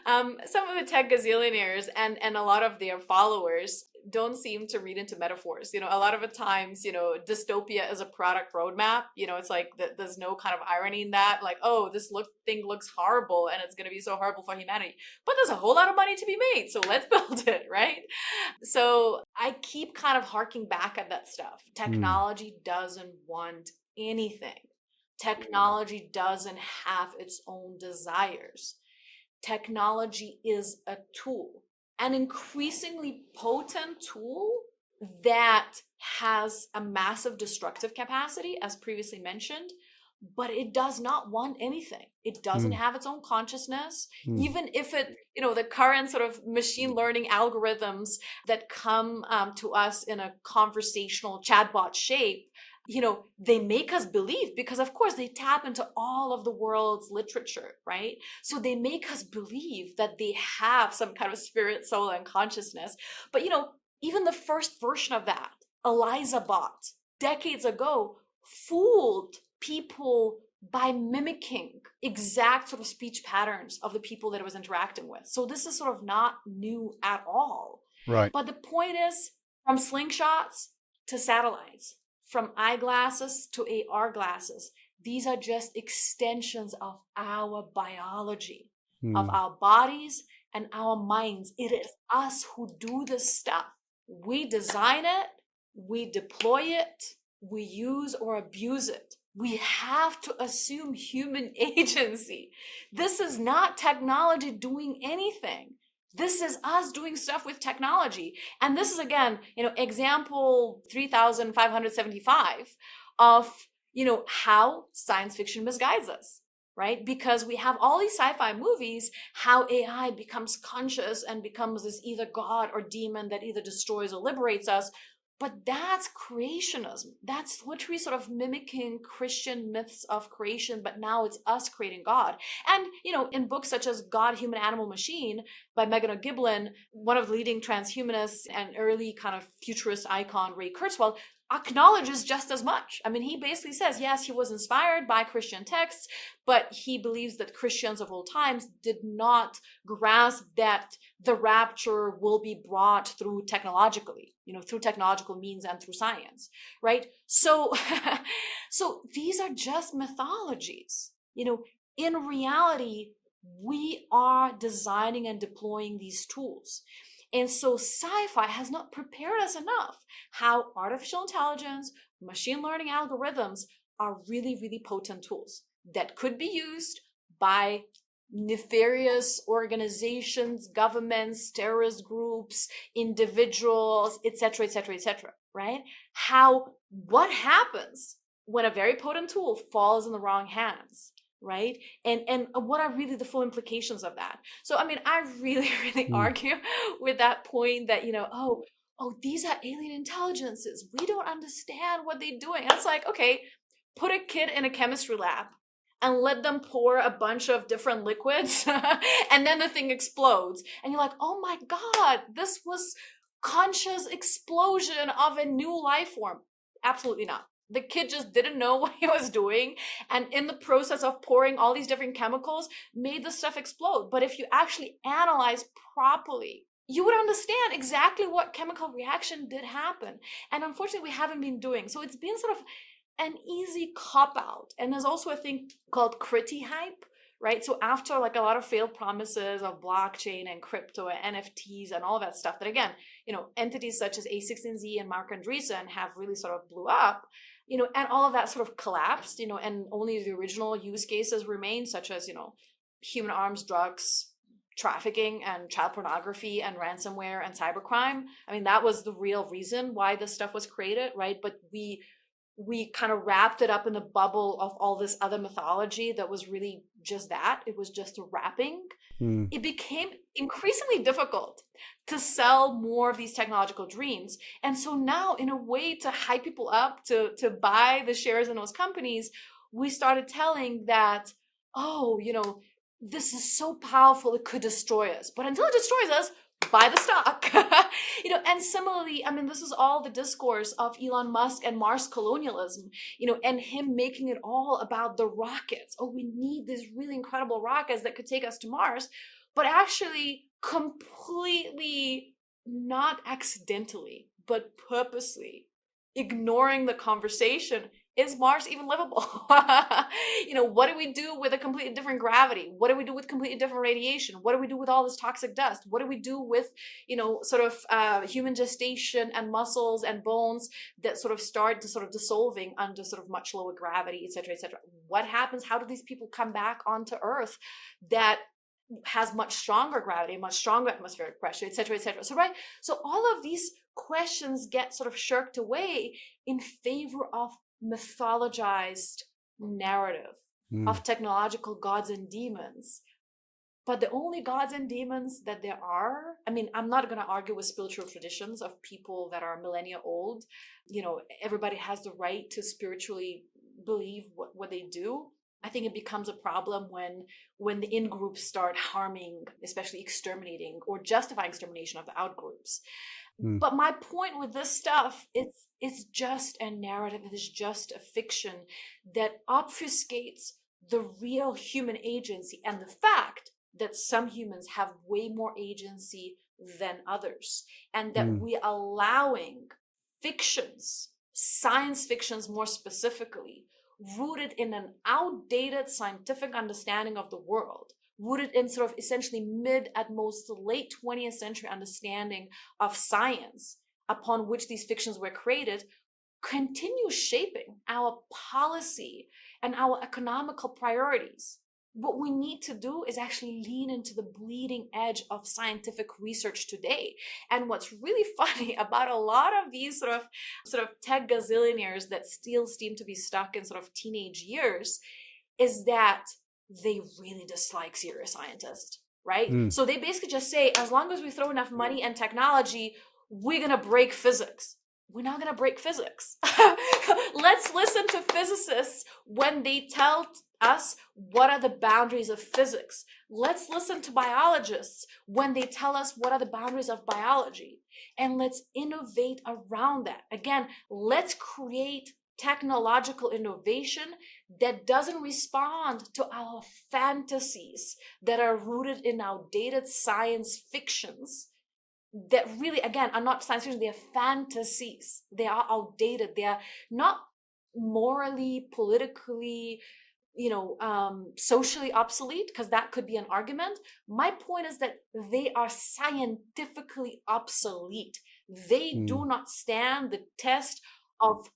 some of the tech gazillionaires and a lot of their followers don't seem to read into metaphors. A lot of the times, dystopia is a product roadmap. It's like there's no kind of irony in that. Like, oh, this thing looks horrible and it's going to be so horrible for humanity. But there's a whole lot of money to be made. So let's build it, right? So I keep kind of harking back at that stuff. Technology doesn't want anything. Technology doesn't have its own desires. Technology is a tool, an increasingly potent tool that has a massive destructive capacity, as previously mentioned, but it does not want anything. It doesn't have its own consciousness. Even if it, the current sort of machine learning algorithms that come to us in a conversational chatbot shape, they make us believe, because of course they tap into all of the world's literature, right? So they make us believe that they have some kind of spirit, soul, and consciousness. But even the first version of that, Eliza Bot, decades ago, fooled people by mimicking exact sort of speech patterns of the people that it was interacting with. So this is sort of not new at all. Right. But the point is, from slingshots to satellites, from eyeglasses to AR glasses, these are just extensions of our biology, of our bodies and our minds. It is us who do this stuff. We design it, we deploy it, we use or abuse it. We have to assume human agency. This is not technology doing anything. This is us doing stuff with technology. And this is, again, example 3,575 of, how science fiction misguides us, right? Because we have all these sci-fi movies, how AI becomes conscious and becomes this either god or demon that either destroys or liberates us. But that's creationism. That's literally sort of mimicking Christian myths of creation, but now it's us creating God. And, in books such as God, Human, Animal, Machine by Megan O'Giblin, one of the leading transhumanists and early kind of futurist icon, Ray Kurzweil, acknowledges just as much. I mean, he basically says, yes, he was inspired by Christian texts, but he believes that Christians of all times did not grasp that the rapture will be brought through technologically, through technological means and through science, right? So, so these are just mythologies. In reality, we are designing and deploying these tools. And so sci-fi has not prepared us enough how artificial intelligence, machine learning algorithms are really, really potent tools that could be used by nefarious organizations, governments, terrorist groups, individuals, etc., etc., etc., right? What happens when a very potent tool falls in the wrong hands? Right? And what are really the full implications of that? So, I mean, I really, really argue with that point that, these are alien intelligences. We don't understand what they're doing. And it's like, okay, put a kid in a chemistry lab and let them pour a bunch of different liquids and then the thing explodes. And you're like, oh my God, this was conscious explosion of a new life form. Absolutely not. The kid just didn't know what he was doing, and in the process of pouring all these different chemicals, made the stuff explode. But if you actually analyze properly, you would understand exactly what chemical reaction did happen. And unfortunately, we haven't been doing. So it's been sort of an easy cop-out. And there's also a thing called critty hype, right? So after like a lot of failed promises of blockchain and crypto and NFTs and all that stuff that, again, entities such as A16Z and Mark Andreessen have really sort of blew up, and all of that sort of collapsed, and only the original use cases remain, such as, human arms, drugs, trafficking, and child pornography, and ransomware, and cybercrime. I mean, that was the real reason why this stuff was created, right? But we kind of wrapped it up in the bubble of all this other mythology that was really just that. It was just a wrapping. It became increasingly difficult to sell more of these technological dreams. And so now, in a way to hype people up to buy the shares in those companies, we started telling that, this is so powerful, it could destroy us. But until it destroys us, buy the stock. And similarly, I mean, this is all the discourse of Elon Musk and Mars colonialism, and him making it all about the rockets. Oh, we need these really incredible rockets that could take us to Mars, but actually completely, not accidentally, but purposely ignoring the conversation. Is Mars even livable? What do we do with a completely different gravity? What do we do with completely different radiation? What do we do with all this toxic dust? What do we do with, sort of human gestation and muscles and bones that sort of start to sort of dissolving under sort of much lower gravity, et cetera, et cetera? What happens? How do these people come back onto Earth that has much stronger gravity, much stronger atmospheric pressure, et cetera, et cetera? So, right. So all of these questions get sort of shirked away in favor of mythologized narrative of technological gods and demons, But the only gods and demons that there are, I mean, I'm not going to argue with spiritual traditions of people that are millennia old. Everybody has the right to spiritually believe what they do. I think it becomes a problem when the in-groups start harming, especially exterminating or justifying extermination of the out-groups. But my point with this stuff, it's just a narrative. It is just a fiction that obfuscates the real human agency and the fact that some humans have way more agency than others, and that we allowing fictions, science fictions more specifically, rooted in an outdated scientific understanding of the world, rooted in sort of essentially mid at most late 20th century understanding of science upon which these fictions were created, continue shaping our policy and our economical priorities. What we need to do is actually lean into the bleeding edge of scientific research today. And what's really funny about a lot of these sort of tech gazillionaires that still seem to be stuck in sort of teenage years is that they really dislike serious scientists, right? So they basically just say, as long as we throw enough money and technology, we're going to break physics. We're not going to break physics. Let's listen to physicists when they tell us what are the boundaries of physics. Let's listen to biologists when they tell us what are the boundaries of biology. And let's innovate around that. Again, let's create technological innovation that doesn't respond to our fantasies that are rooted in outdated science fictions that really, again, are not science fiction. They are fantasies. They are outdated. They are not morally, politically, socially obsolete, because that could be an argument. My point is that they are scientifically obsolete. They do not stand the test of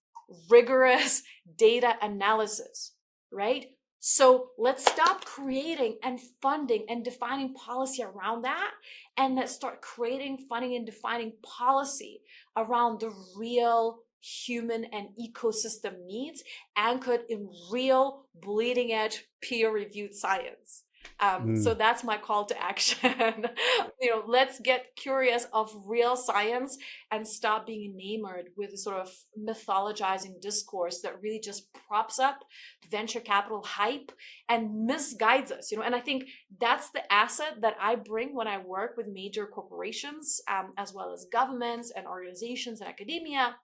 rigorous data analysis, right? So let's stop creating and funding and defining policy around that, and let's start creating, funding, and defining policy around the real human and ecosystem needs anchored in real bleeding edge peer-reviewed science. So that's my call to action. Let's get curious of real science and stop being enamored with a sort of mythologizing discourse that really just props up venture capital hype and misguides us. And I think that's the asset that I bring when I work with major corporations, as well as governments and organizations and academia,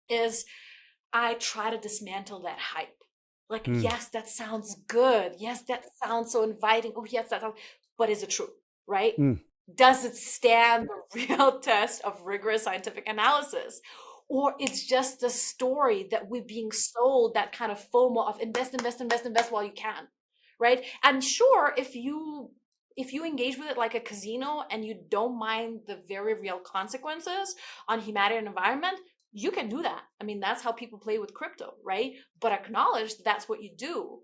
is I try to dismantle that hype. Like, yes, that sounds good. Yes, that sounds so inviting. Oh, yes, but is it true, right? Does it stand the real test of rigorous scientific analysis? Or it's just a story that we're being sold, that kind of FOMO of invest while you can, right? And sure, if you engage with it like a casino and you don't mind the very real consequences on humanity and environment, you can do that. I mean, that's how people play with crypto, right? But acknowledge that's what you do,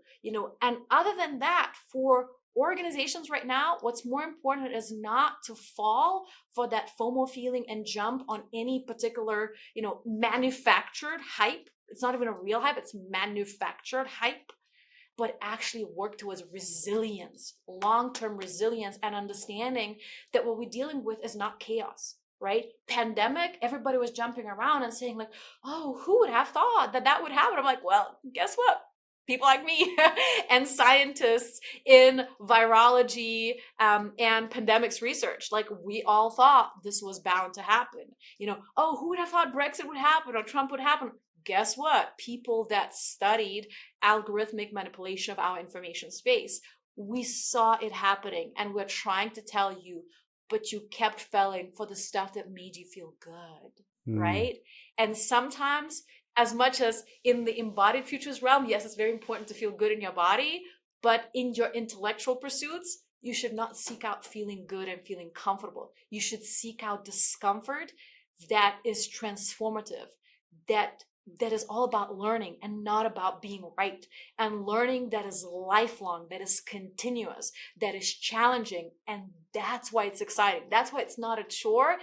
and other than that, for organizations right now, what's more important is not to fall for that FOMO feeling and jump on any particular, manufactured hype. It's not even a real hype, it's manufactured hype, but actually work towards resilience, long-term resilience, and understanding that what we're dealing with is not chaos. Right? Pandemic, everybody was jumping around and saying like, oh, who would have thought that would happen? I'm like, well, guess what? People like me and scientists in virology and pandemics research, like we all thought this was bound to happen. Oh, who would have thought Brexit would happen or Trump would happen? Guess what? People that studied algorithmic manipulation of our information space, we saw it happening, and we're trying to tell you, but you kept falling for the stuff that made you feel good, right? And sometimes, as much as in the embodied futures realm, yes, it's very important to feel good in your body, but in your intellectual pursuits, you should not seek out feeling good and feeling comfortable. You should seek out discomfort that is transformative, that is all about learning and not about being right, and learning that is lifelong, that is continuous, that is challenging. And that's why it's exciting. That's why it's not a chore.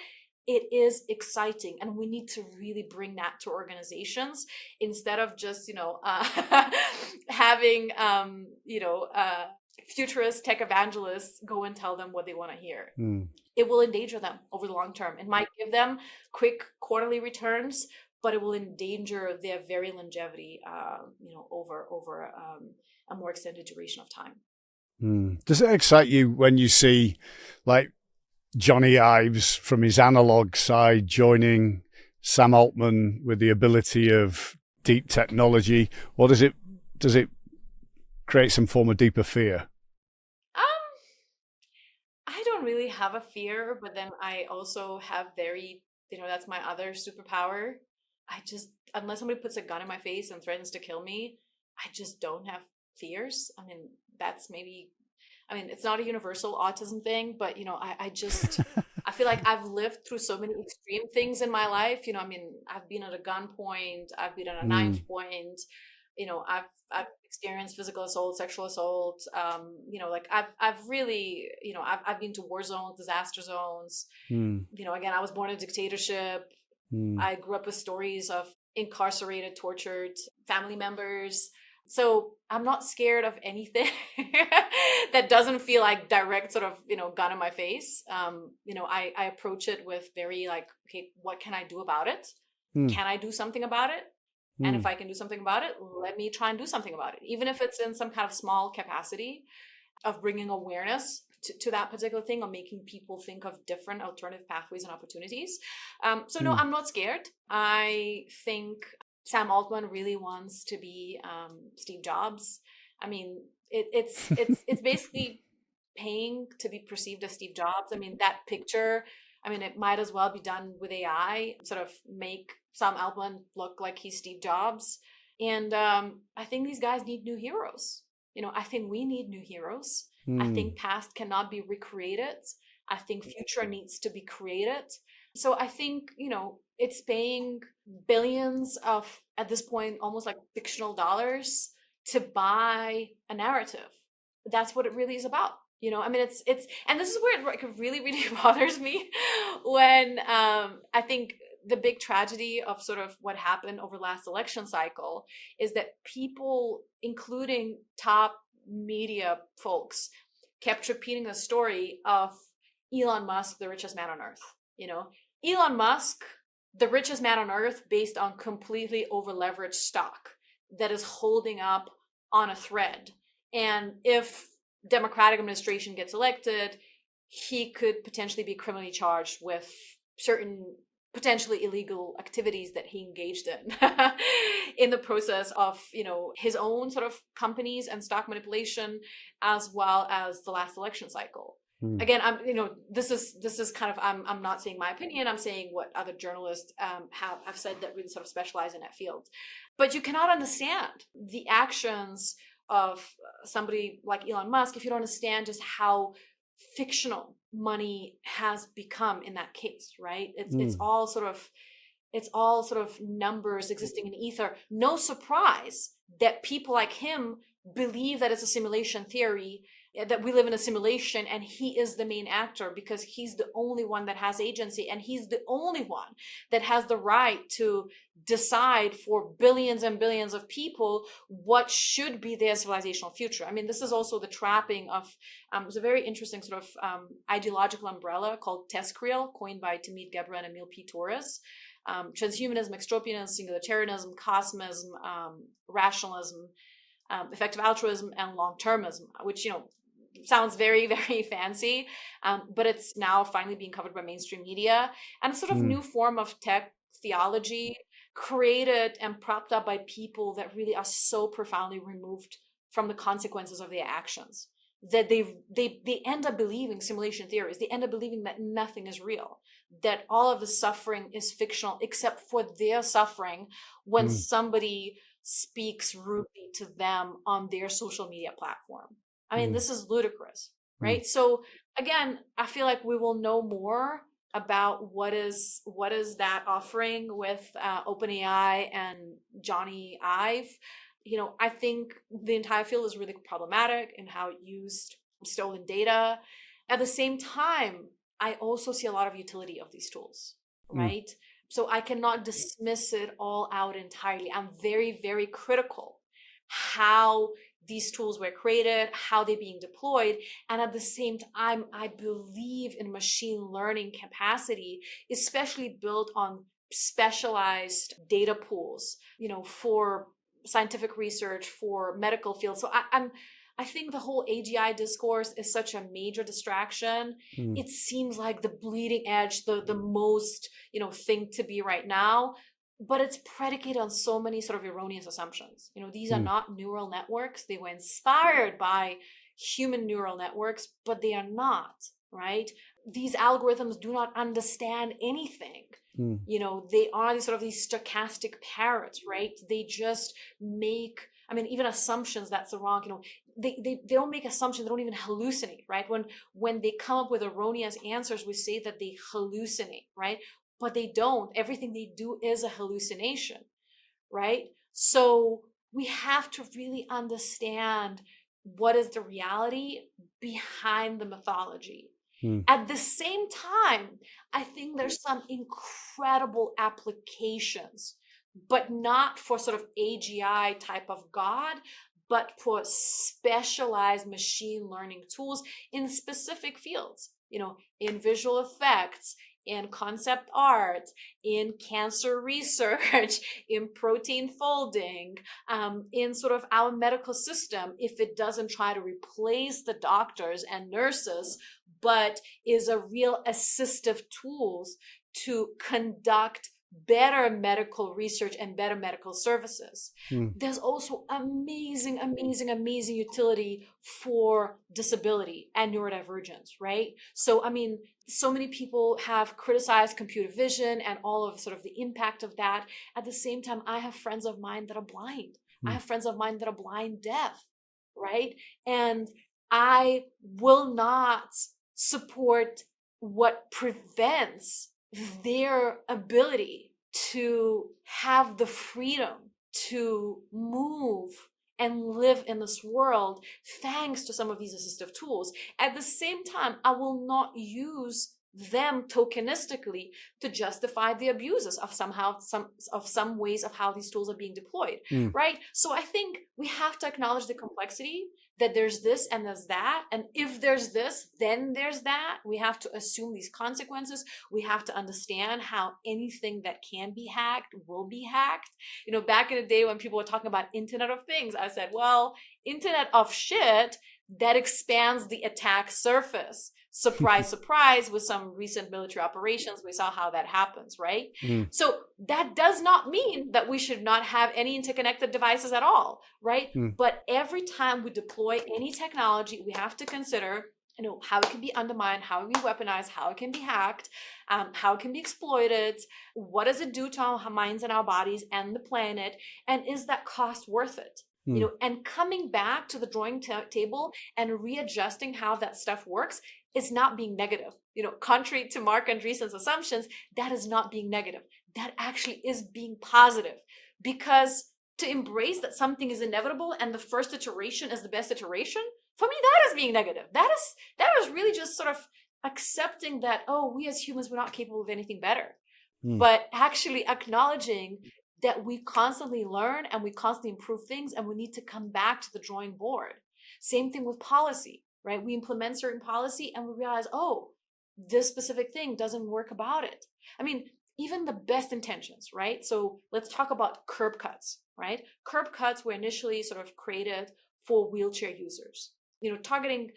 It is exciting. And we need to really bring that to organizations instead of just, having, futurists, tech evangelists go and tell them what they want to hear. Mm. It will endanger them over the long term. It might give them quick quarterly returns, but it will endanger their very longevity, over a more extended duration of time. Mm. Does it excite you when you see, like, Johnny Ives from his analog side joining Sam Altman with the ability of deep technology, or does it create some form of deeper fear? I don't really have a fear, but then I also have that's my other superpower. I just, unless somebody puts a gun in my face and threatens to kill me, I just don't have fears. I mean, it's not a universal autism thing, but I feel like I've lived through so many extreme things in my life. I've been at a gunpoint, I've been at a knife point, I've experienced physical assault, sexual assault. I've really, I've been to war zones, disaster zones. Again, I was born in a dictatorship. I grew up with stories of incarcerated, tortured family members. So I'm not scared of anything that doesn't feel like direct sort of, gun in my face. I approach it with very like, okay, what can I do about it? Can I do something about it? And if I can do something about it, let me try and do something about it. Even if it's in some kind of small capacity of bringing awareness to that particular thing, or making people think of different alternative pathways and opportunities. No, I'm not scared. I think Sam Altman really wants to be Steve Jobs. I mean, it's basically paying to be perceived as Steve Jobs. I mean, that picture, it might as well be done with AI, sort of make Sam Altman look like he's Steve Jobs. And I think these guys need new heroes. I think we need new heroes. I think past cannot be recreated. I think future needs to be created. So I think, it's paying billions of, at this point, almost like fictional dollars to buy a narrative. That's what it really is about. And this is where it really, really bothers me when I think the big tragedy of sort of what happened over the last election cycle is that people, including top media folks, kept repeating the story of Elon Musk, the richest man on earth. Elon Musk, the richest man on earth, based on completely over-leveraged stock that is holding up on a thread. And if Democratic administration gets elected, he could potentially be criminally charged with certain potentially illegal activities that he engaged in the process of, his own sort of companies and stock manipulation, as well as the last election cycle. Again, this is kind of, I'm not saying my opinion, I'm saying what other journalists have said that really sort of specialize in that field. But you cannot understand the actions of somebody like Elon Musk if you don't understand just how fictional money has become in that case, right? It's all sort of numbers existing in ether. No surprise that people like him believe that it's a simulation theory, that we live in a simulation and he is the main actor, because he's the only one that has agency, and he's the only one that has the right to decide for billions and billions of people what should be their civilizational future. This is also the trapping of, it's a very interesting sort of ideological umbrella called TESCREAL, coined by Timid Gebra and Emil P. Torres. Transhumanism, extropianism, singularitarianism, cosmism, rationalism, effective altruism, and long-termism, which, sounds very, very fancy, but it's now finally being covered by mainstream media, and a sort of new form of tech theology created and propped up by people that really are so profoundly removed from the consequences of their actions that they end up believing simulation theories. They end up believing that nothing is real, that all of the suffering is fictional, except for their suffering when somebody speaks rudely to them on their social media platform. This is ludicrous, right? So again, I feel like we will know more about what is that offering with OpenAI and Johnny Ive. I think the entire field is really problematic in how it used stolen data. At the same time, I also see a lot of utility of these tools, right? So I cannot dismiss it all out entirely. I'm very, very critical how these tools were created, how they're being deployed. And at the same time, I believe in machine learning capacity, especially built on specialized data pools, for scientific research, for medical fields. So I think the whole AGI discourse is such a major distraction. It seems like the bleeding edge, the most, thing to be right now, but it's predicated on so many sort of erroneous assumptions. These are not neural networks. They were inspired by human neural networks, but they are not, right? These algorithms do not understand anything. They are these stochastic parrots, right? They just make, even assumptions, that's the wrong, they don't make assumptions, they don't even hallucinate, right? When they come up with erroneous answers, we say that they hallucinate, right? But they don't. Everything they do is a hallucination, right? So we have to really understand what is the reality behind the mythology. At the same time, I think there's some incredible applications, but not for sort of AGI type of God, but for specialized machine learning tools in specific fields, in visual effects, in concept art, in cancer research, in protein folding, in sort of our medical system, if it doesn't try to replace the doctors and nurses, but is a real assistive tools to conduct better medical research and better medical services. There's also amazing utility for disability and neurodivergence, right? So, so many people have criticized computer vision and all of sort of the impact of that. At the same time, I have friends of mine that are blind. I have friends of mine that are blind deaf, right? And I will not support what prevents their ability to have the freedom to move and live in this world thanks to some of these assistive tools. At the same time, I will not use them tokenistically to justify the abuses of some ways of how these tools are being deployed, right? So I think we have to acknowledge the complexity that there's this and there's that. And if there's this, then there's that. We have to assume these consequences. We have to understand how anything that can be hacked will be hacked. Back in the day when people were talking about Internet of Things, I said, well, Internet of shit, that expands the attack surface. Surprise, surprise, with some recent military operations, we saw how that happens, right? So that does not mean that we should not have any interconnected devices at all, right? But every time we deploy any technology, we have to consider, how it can be undermined, how it can be weaponized, how it can be hacked, how it can be exploited, what does it do to our minds and our bodies and the planet, and is that cost worth it? And coming back to the drawing table and readjusting how that stuff works is not being negative. Contrary to Mark Andreessen's assumptions, that is not being negative. That actually is being positive, because to embrace that something is inevitable and the first iteration is the best iteration, for me, that is being negative. That is really just sort of accepting that, we as humans, we're not capable of anything better, but actually acknowledging that we constantly learn and we constantly improve things, and we need to come back to the drawing board. Same thing with policy, right? We implement certain policy and we realize, this specific thing doesn't work about it. Even the best intentions, right? So let's talk about curb cuts, right? Curb cuts were initially sort of created for wheelchair users, targeting,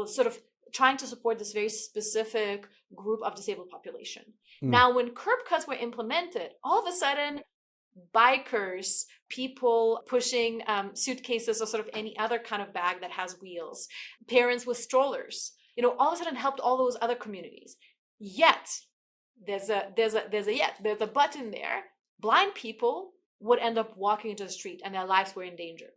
sort of trying to support this very specific group of disabled population. Now, when curb cuts were implemented, all of a sudden, bikers, people pushing suitcases or sort of any other kind of bag that has wheels, parents with strollers, all of a sudden helped all those other communities. Yet there's a but in there. Blind people would end up walking into the street and their lives were endangered,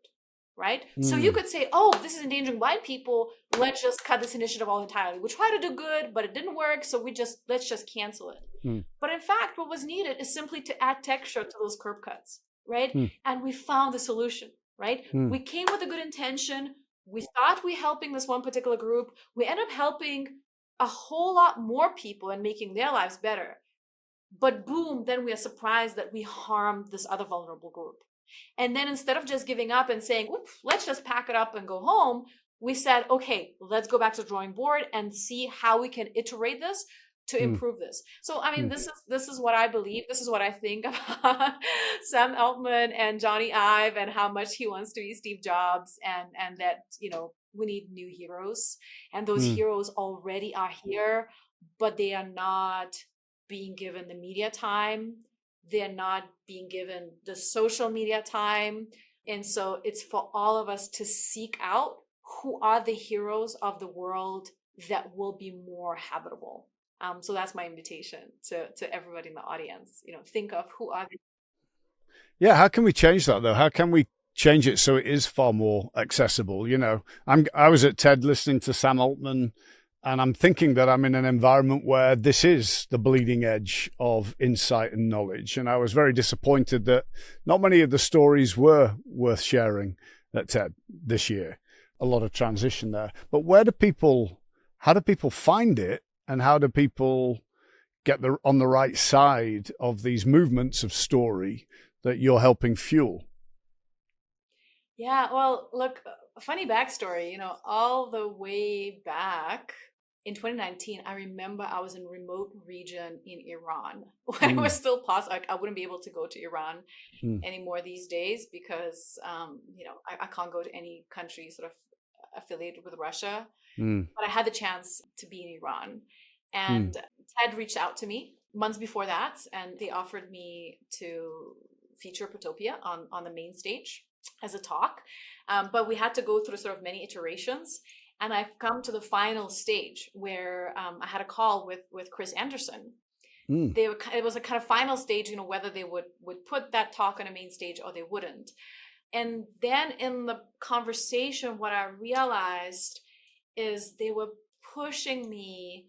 right? So you could say, this is endangering blind people, let's just cut this initiative all entirely. We tried to do good, but it didn't work, so let's just cancel it. But in fact, what was needed is simply to add texture to those curb cuts, right? And we found the solution, right? We came with a good intention. We thought we helping this one particular group. We end up helping a whole lot more people and making their lives better. But boom, then we are surprised that we harmed this other vulnerable group. And then instead of just giving up and saying, oops, let's just pack it up and go home, we said, okay, let's go back to the drawing board and see how we can iterate this to improve this. So, I mean, this is what I believe. This is what I think about Sam Altman and Johnny Ive and how much he wants to be Steve Jobs, and that, we need new heroes, and those heroes already are here, but they are not being given the media time. They're not being given the social media time. And so it's for all of us to seek out who are the heroes of the world that will be more habitable. So that's my invitation to everybody in the audience. Think of who are the... Yeah, how can we change that though? How can we change it so it is far more accessible? I was at TED listening to Sam Altman, and I'm thinking that I'm in an environment where this is the bleeding edge of insight and knowledge. And I was very disappointed that not many of the stories were worth sharing at TED this year. A lot of transition there. But how do people find it? And how do people get on the right side of these movements of story that you're helping fuel? Yeah, well, look, a funny backstory, all the way back in 2019, I remember I was in a remote region in Iran when it was still possible. I wouldn't be able to go to Iran anymore these days because, I can't go to any country sort of affiliated with Russia. But I had the chance to be in Iran. And TED reached out to me months before that, and they offered me to feature Protopia on the main stage as a talk. But we had to go through sort of many iterations. And I've come to the final stage where I had a call with Chris Anderson. It was a kind of final stage, whether they would put that talk on a main stage or they wouldn't. And then in the conversation, what I realized is they were pushing me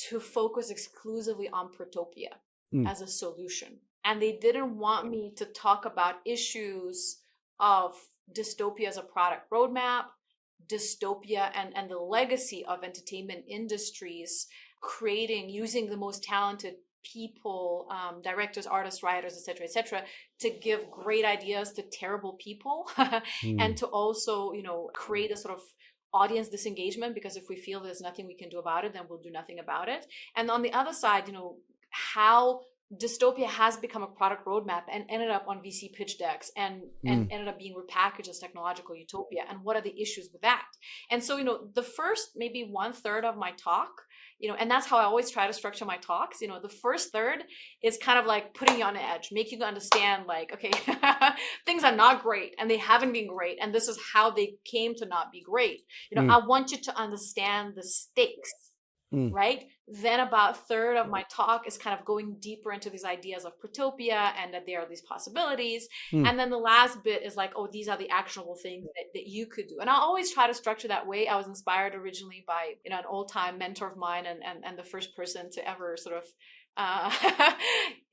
to focus exclusively on Protopia as a solution. And they didn't want me to talk about issues of dystopia as a product roadmap, dystopia and the legacy of entertainment industries, using the most talented people, directors, artists, writers, et cetera, to give great ideas to terrible people and to also, create a sort of audience disengagement, because if we feel there's nothing we can do about it, then we'll do nothing about it. And on the other side, how dystopia has become a product roadmap and ended up on VC pitch decks and ended up being repackaged as technological utopia. And what are the issues with that? And so, the first maybe 1/3 of my talk, and that's how I always try to structure my talks. The first third is kind of like putting you on edge, making you understand like, okay, things are not great and they haven't been great. And this is how they came to not be great. I want you to understand the stakes, right? Then about 1/3 of my talk is kind of going deeper into these ideas of Protopia and that there are these possibilities. And then the last bit is like, oh, these are the actionable things that you could do. And I always try to structure that way. I was inspired originally by, an old-time mentor of mine and the first person to ever sort of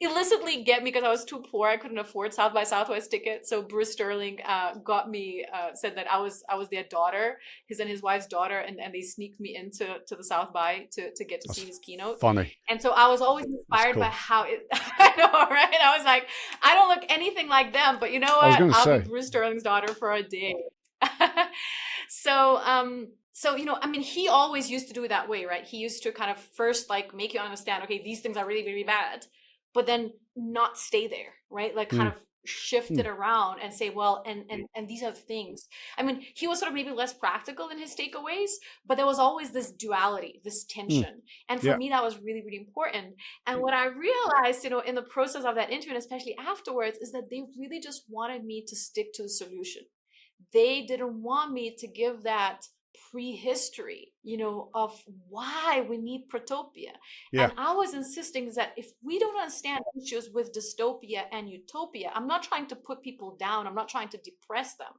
illicitly get me, because I was too poor. I couldn't afford South by Southwest tickets. So Bruce Sterling got me, said that I was their daughter, his and his wife's daughter, and they sneaked me into the South by to get to see his keynote. Funny. And so I was always inspired by how it, I know, right? I was like, I don't look anything like them, but you know what? I'll be Bruce Sterling's daughter for a day. So, he always used to do it that way, right? He used to kind of first like make you understand, okay, these things are really, really bad, but then not stay there, right? Like kind of shift it around and say, well, and these are the things. He was sort of maybe less practical in his takeaways, but there was always this duality, this tension. And for me, that was really, really important. And what I realized, in the process of that interview, and especially afterwards, is that they really just wanted me to stick to the solution. They didn't want me to give that prehistory, of why we need Protopia. And I was insisting that if we don't understand issues with dystopia and utopia, I'm not trying to put people down. I'm not trying to depress them.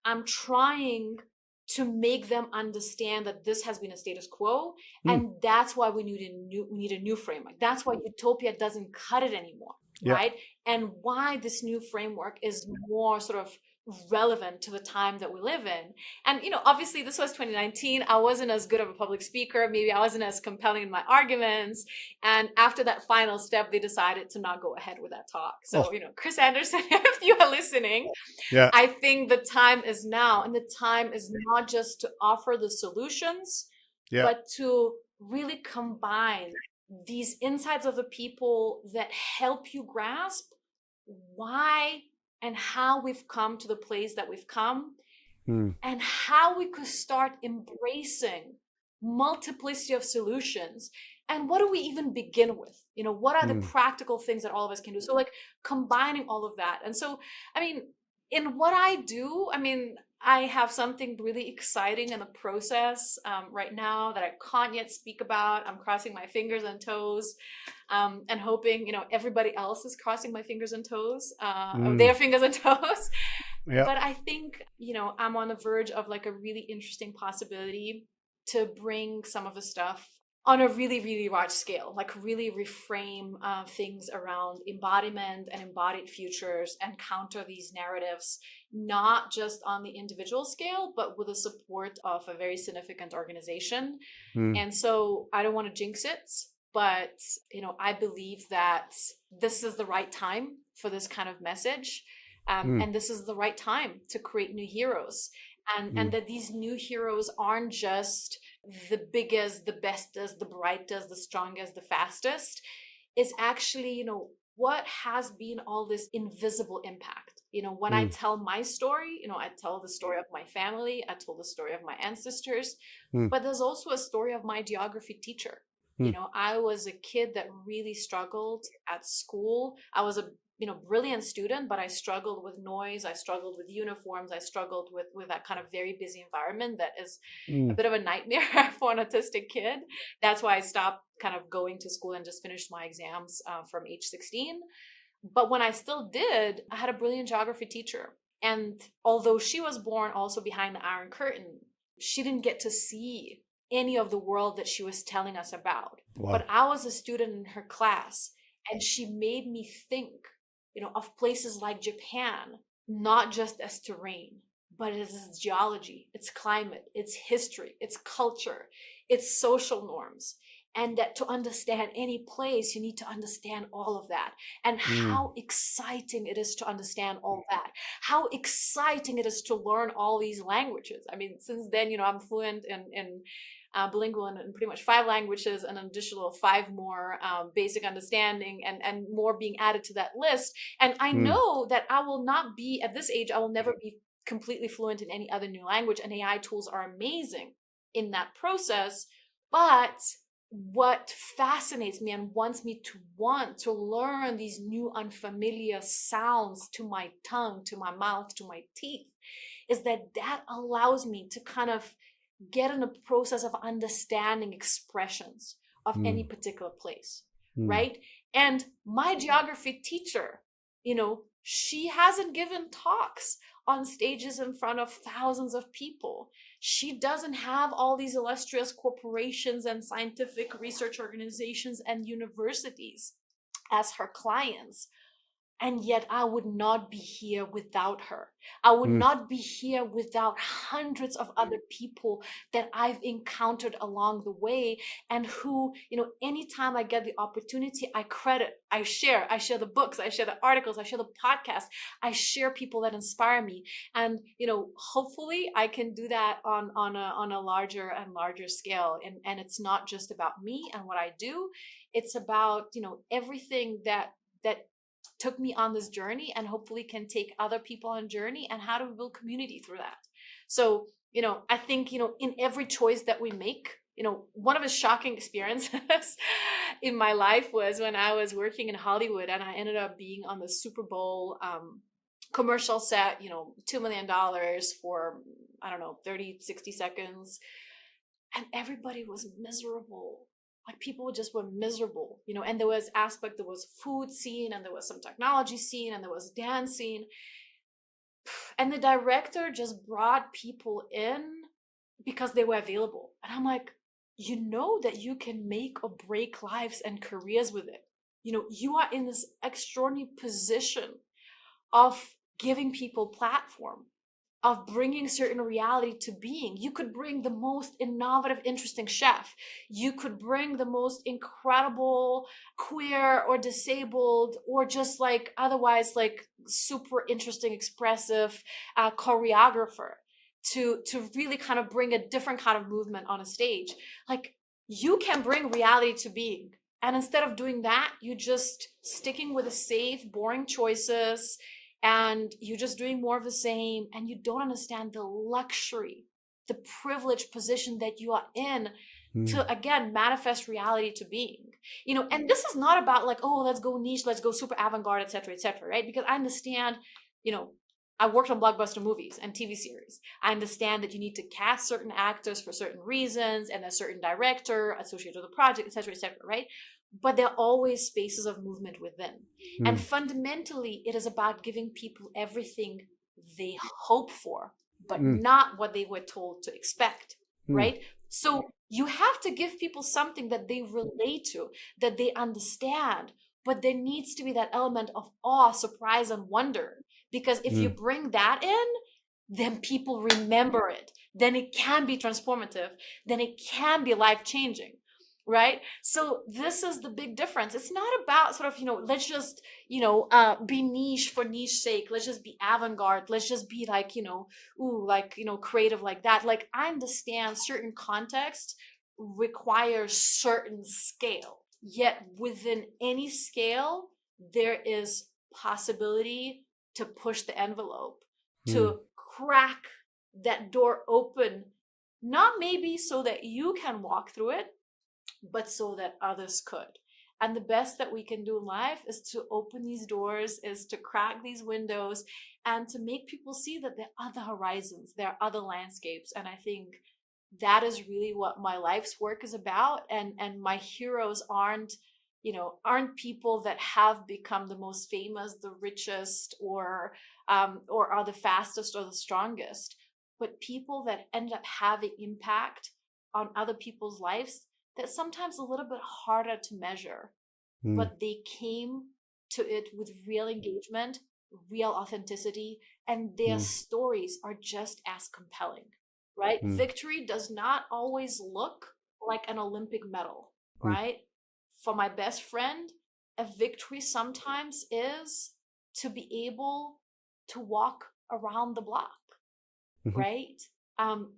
I'm trying to make them understand that this has been a status quo, and that's why we need a new framework. That's why utopia doesn't cut it anymore, right? And why this new framework is more sort of relevant to the time that we live in. And, obviously this was 2019. I wasn't as good of a public speaker. Maybe I wasn't as compelling in my arguments. And after that final step, they decided to not go ahead with that talk. So, Chris Anderson, if you are listening, Yeah. I think the time is now. And the time is not just to offer the solutions, but to really combine these insights of the people that help you grasp why and how we've come to the place that we've come, and how we could start embracing multiplicity of solutions. And what do we even begin with? What are the practical things that all of us can do? So like combining all of that. And so, in what I do, I have something really exciting in the process right now that I can't yet speak about. I'm crossing my fingers and toes, and hoping, everybody else is crossing my fingers and toes, their fingers and toes. Yeah. But I think, I'm on the verge of like a really interesting possibility to bring some of the stuff on a really, really large scale, like really reframe things around embodiment and embodied futures and counter these narratives, not just on the individual scale, but with the support of a very significant organization. And so I don't want to jinx it, but, I believe that this is the right time for this kind of message. And this is the right time to create new heroes. And that these new heroes aren't just the biggest, the bestest, the brightest, the strongest, the fastest. Is actually, what has been all this invisible impact. When I tell my story, I tell the story of my family, I told the story of my ancestors, but there's also a story of my geography teacher. I was a kid that really struggled at school. I was a brilliant student, but I struggled with noise. I struggled with uniforms. I struggled with that kind of very busy environment that is a bit of a nightmare for an autistic kid. That's why I stopped kind of going to school and just finished my exams from age 16. But when I still did, I had a brilliant geography teacher. And although she was born also behind the Iron Curtain, she didn't get to see any of the world that she was telling us about. Wow. But I was a student in her class, and she made me think of places like Japan, not just as terrain, but as its geology, its climate, its history, its culture, its social norms. And that to understand any place, you need to understand all of that. And how exciting it is to understand all that. How exciting it is to learn all these languages. Since then, I'm fluent in bilingual in pretty much 5 languages, and an additional 5 more basic understanding, and more being added to that list. And I know that I will not be, at this age, I will never be completely fluent in any other new language, and AI tools are amazing in that process. But what fascinates me and wants me to want to learn these new unfamiliar sounds to my tongue, to my mouth, to my teeth, is that allows me to kind of get in a process of understanding expressions of any particular place, right? And my geography teacher, she hasn't given talks on stages in front of thousands of people. She doesn't have all these illustrious corporations and scientific research organizations and universities as her clients. And yet I would not be here without her. I would not be here without hundreds of other people that I've encountered along the way, and who, anytime I get the opportunity, I credit, I share the books, I share the articles, I share the podcast, I share people that inspire me. And, hopefully I can do that on a larger and larger scale. And it's not just about me and what I do. It's about, everything that took me on this journey, and hopefully can take other people on journey, and how to build community through that. So, I think, in every choice that we make, one of the shocking experiences in my life was when I was working in Hollywood, and I ended up being on the Super Bowl commercial set, $2 million for, 30, 60 seconds. And everybody was miserable. Like, people just were miserable, and there was food scene, and there was some technology scene, and there was dance scene. And the director just brought people in because they were available. And I'm like, that you can make or break lives and careers with it. You are in this extraordinary position of giving people platform, of bringing certain reality to being. You could bring the most innovative, interesting chef. You could bring the most incredible queer or disabled or just like otherwise like super interesting, expressive choreographer to really kind of bring a different kind of movement on a stage. Like you can bring reality to being. And instead of doing that, you just sticking with the safe, boring choices, and you're just doing more of the same, and you don't understand the luxury, the privileged position that you are in to again manifest reality to being. And this is not about like, oh, let's go niche, let's go super avant-garde, etc., right? Because I understand, I worked on blockbuster movies and TV series. I understand that you need to cast certain actors for certain reasons and a certain director associated with the project, etc., right? But there are always spaces of movement within. And fundamentally, it is about giving people everything they hope for, but not what they were told to expect, right? So you have to give people something that they relate to, that they understand, but there needs to be that element of awe, surprise, and wonder. Because if you bring that in, then people remember it. Then it can be transformative. Then it can be life-changing. Right. So this is the big difference. It's not about sort of, let's just, be niche for niche sake. Let's just be avant-garde. Let's just be like, creative like that. Like I understand certain context requires certain scale, yet within any scale, there is possibility to push the envelope, to crack that door open, not maybe so that you can walk through it, but so that others could. And the best that we can do in life is to open these doors, is to crack these windows, and to make people see that there are other horizons, there are other landscapes. And I think that is really what my life's work is about. And my heroes aren't people that have become the most famous, the richest, or are the fastest or the strongest, but people that end up having impact on other people's lives that's sometimes a little bit harder to measure, but they came to it with real engagement, real authenticity, and their stories are just as compelling, right? Victory does not always look like an Olympic medal, right? For my best friend, a victory sometimes is to be able to walk around the block, right?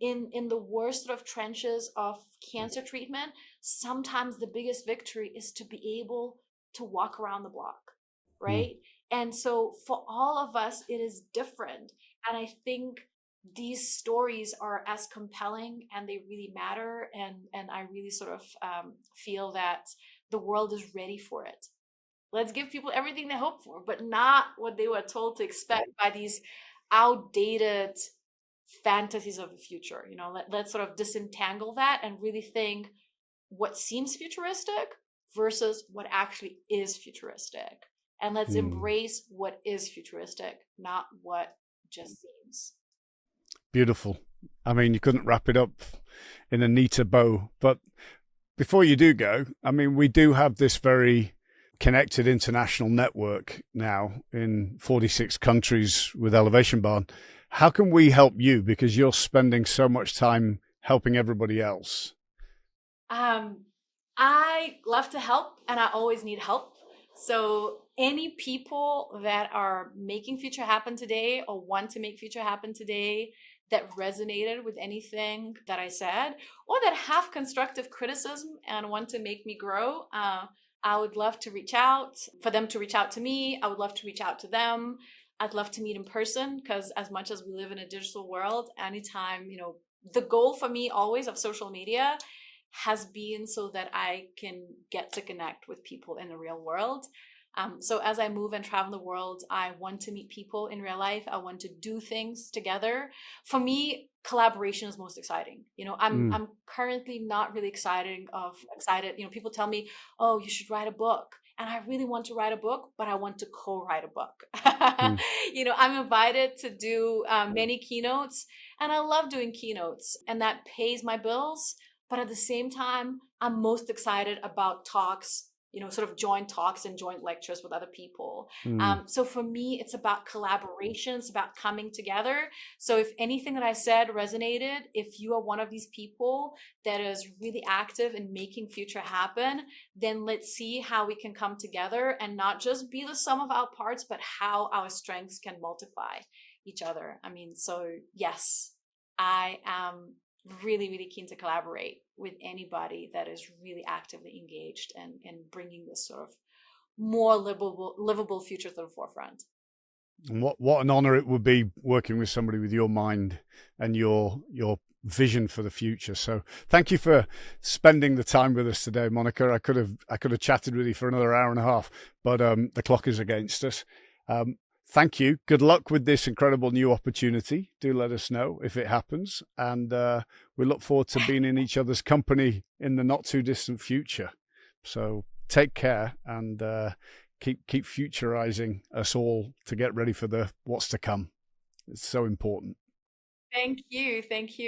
In the worst sort of trenches of cancer treatment, sometimes the biggest victory is to be able to walk around the block, right? And so for all of us, it is different. And I think these stories are as compelling and they really matter. And I really sort of feel that the world is ready for it. Let's give people everything they hope for, but not what they were told to expect by these outdated fantasies of the future. Let's sort of disentangle that and really think what seems futuristic versus what actually is futuristic. And let's embrace what is futuristic, not what just seems. Beautiful. I mean, you couldn't wrap it up in a neater bow. But before you do go, I mean, we do have this very connected international network now in 46 countries with Elevation Barn. How can we help you? Because you're spending so much time helping everybody else. I love to help, and I always need help. So any people that are making future happen today or want to make future happen today that resonated with anything that I said, or that have constructive criticism and want to make me grow, I would love to reach out, for them to reach out to me. I would love to reach out to them. I'd love to meet in person, because as much as we live in a digital world, anytime, the goal for me always of social media has been so that I can get to connect with people in the real world. So as I move and travel the world, I want to meet people in real life. I want to do things together. For me, collaboration is most exciting. I'm currently not really excited. People tell me, oh, you should write a book. And I really want to write a book, but I want to co-write a book. I'm invited to do many keynotes, and I love doing keynotes, and that pays my bills. But at the same time, I'm most excited about talks sort of joint talks and joint lectures with other people. So for me, it's about collaboration. It's about coming together. So if anything that I said resonated, if you are one of these people that is really active in making future happen, then let's see how we can come together and not just be the sum of our parts, but how our strengths can multiply each other. I mean, so yes, I am really, really keen to collaborate with anybody that is really actively engaged in bringing this sort of more livable future to the forefront. And what an honor it would be working with somebody with your mind and your vision for the future. So thank you for spending the time with us today, Monika. I could have chatted with you for another hour and a half, but the clock is against us. Thank you. Good luck with this incredible new opportunity. Do let us know if it happens. And we look forward to being in each other's company in the not too distant future. So take care and keep futurizing us all to get ready for what's to come. It's so important. Thank you.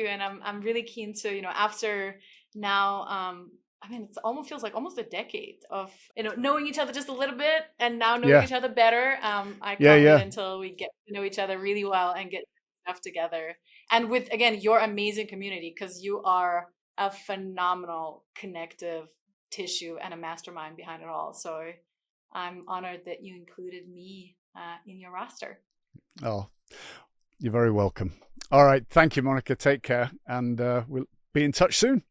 And I'm really keen to, after now, I mean, it almost feels like almost a decade of, knowing each other just a little bit and now knowing each other better. I can't wait until we get to know each other really well and get stuff together. And with, again, your amazing community, because you are a phenomenal connective tissue and a mastermind behind it all. So I'm honored that you included me in your roster. Oh, you're very welcome. All right. Thank you, Monika. Take care. And we'll be in touch soon.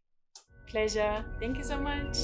Pleasure. Thank you so much.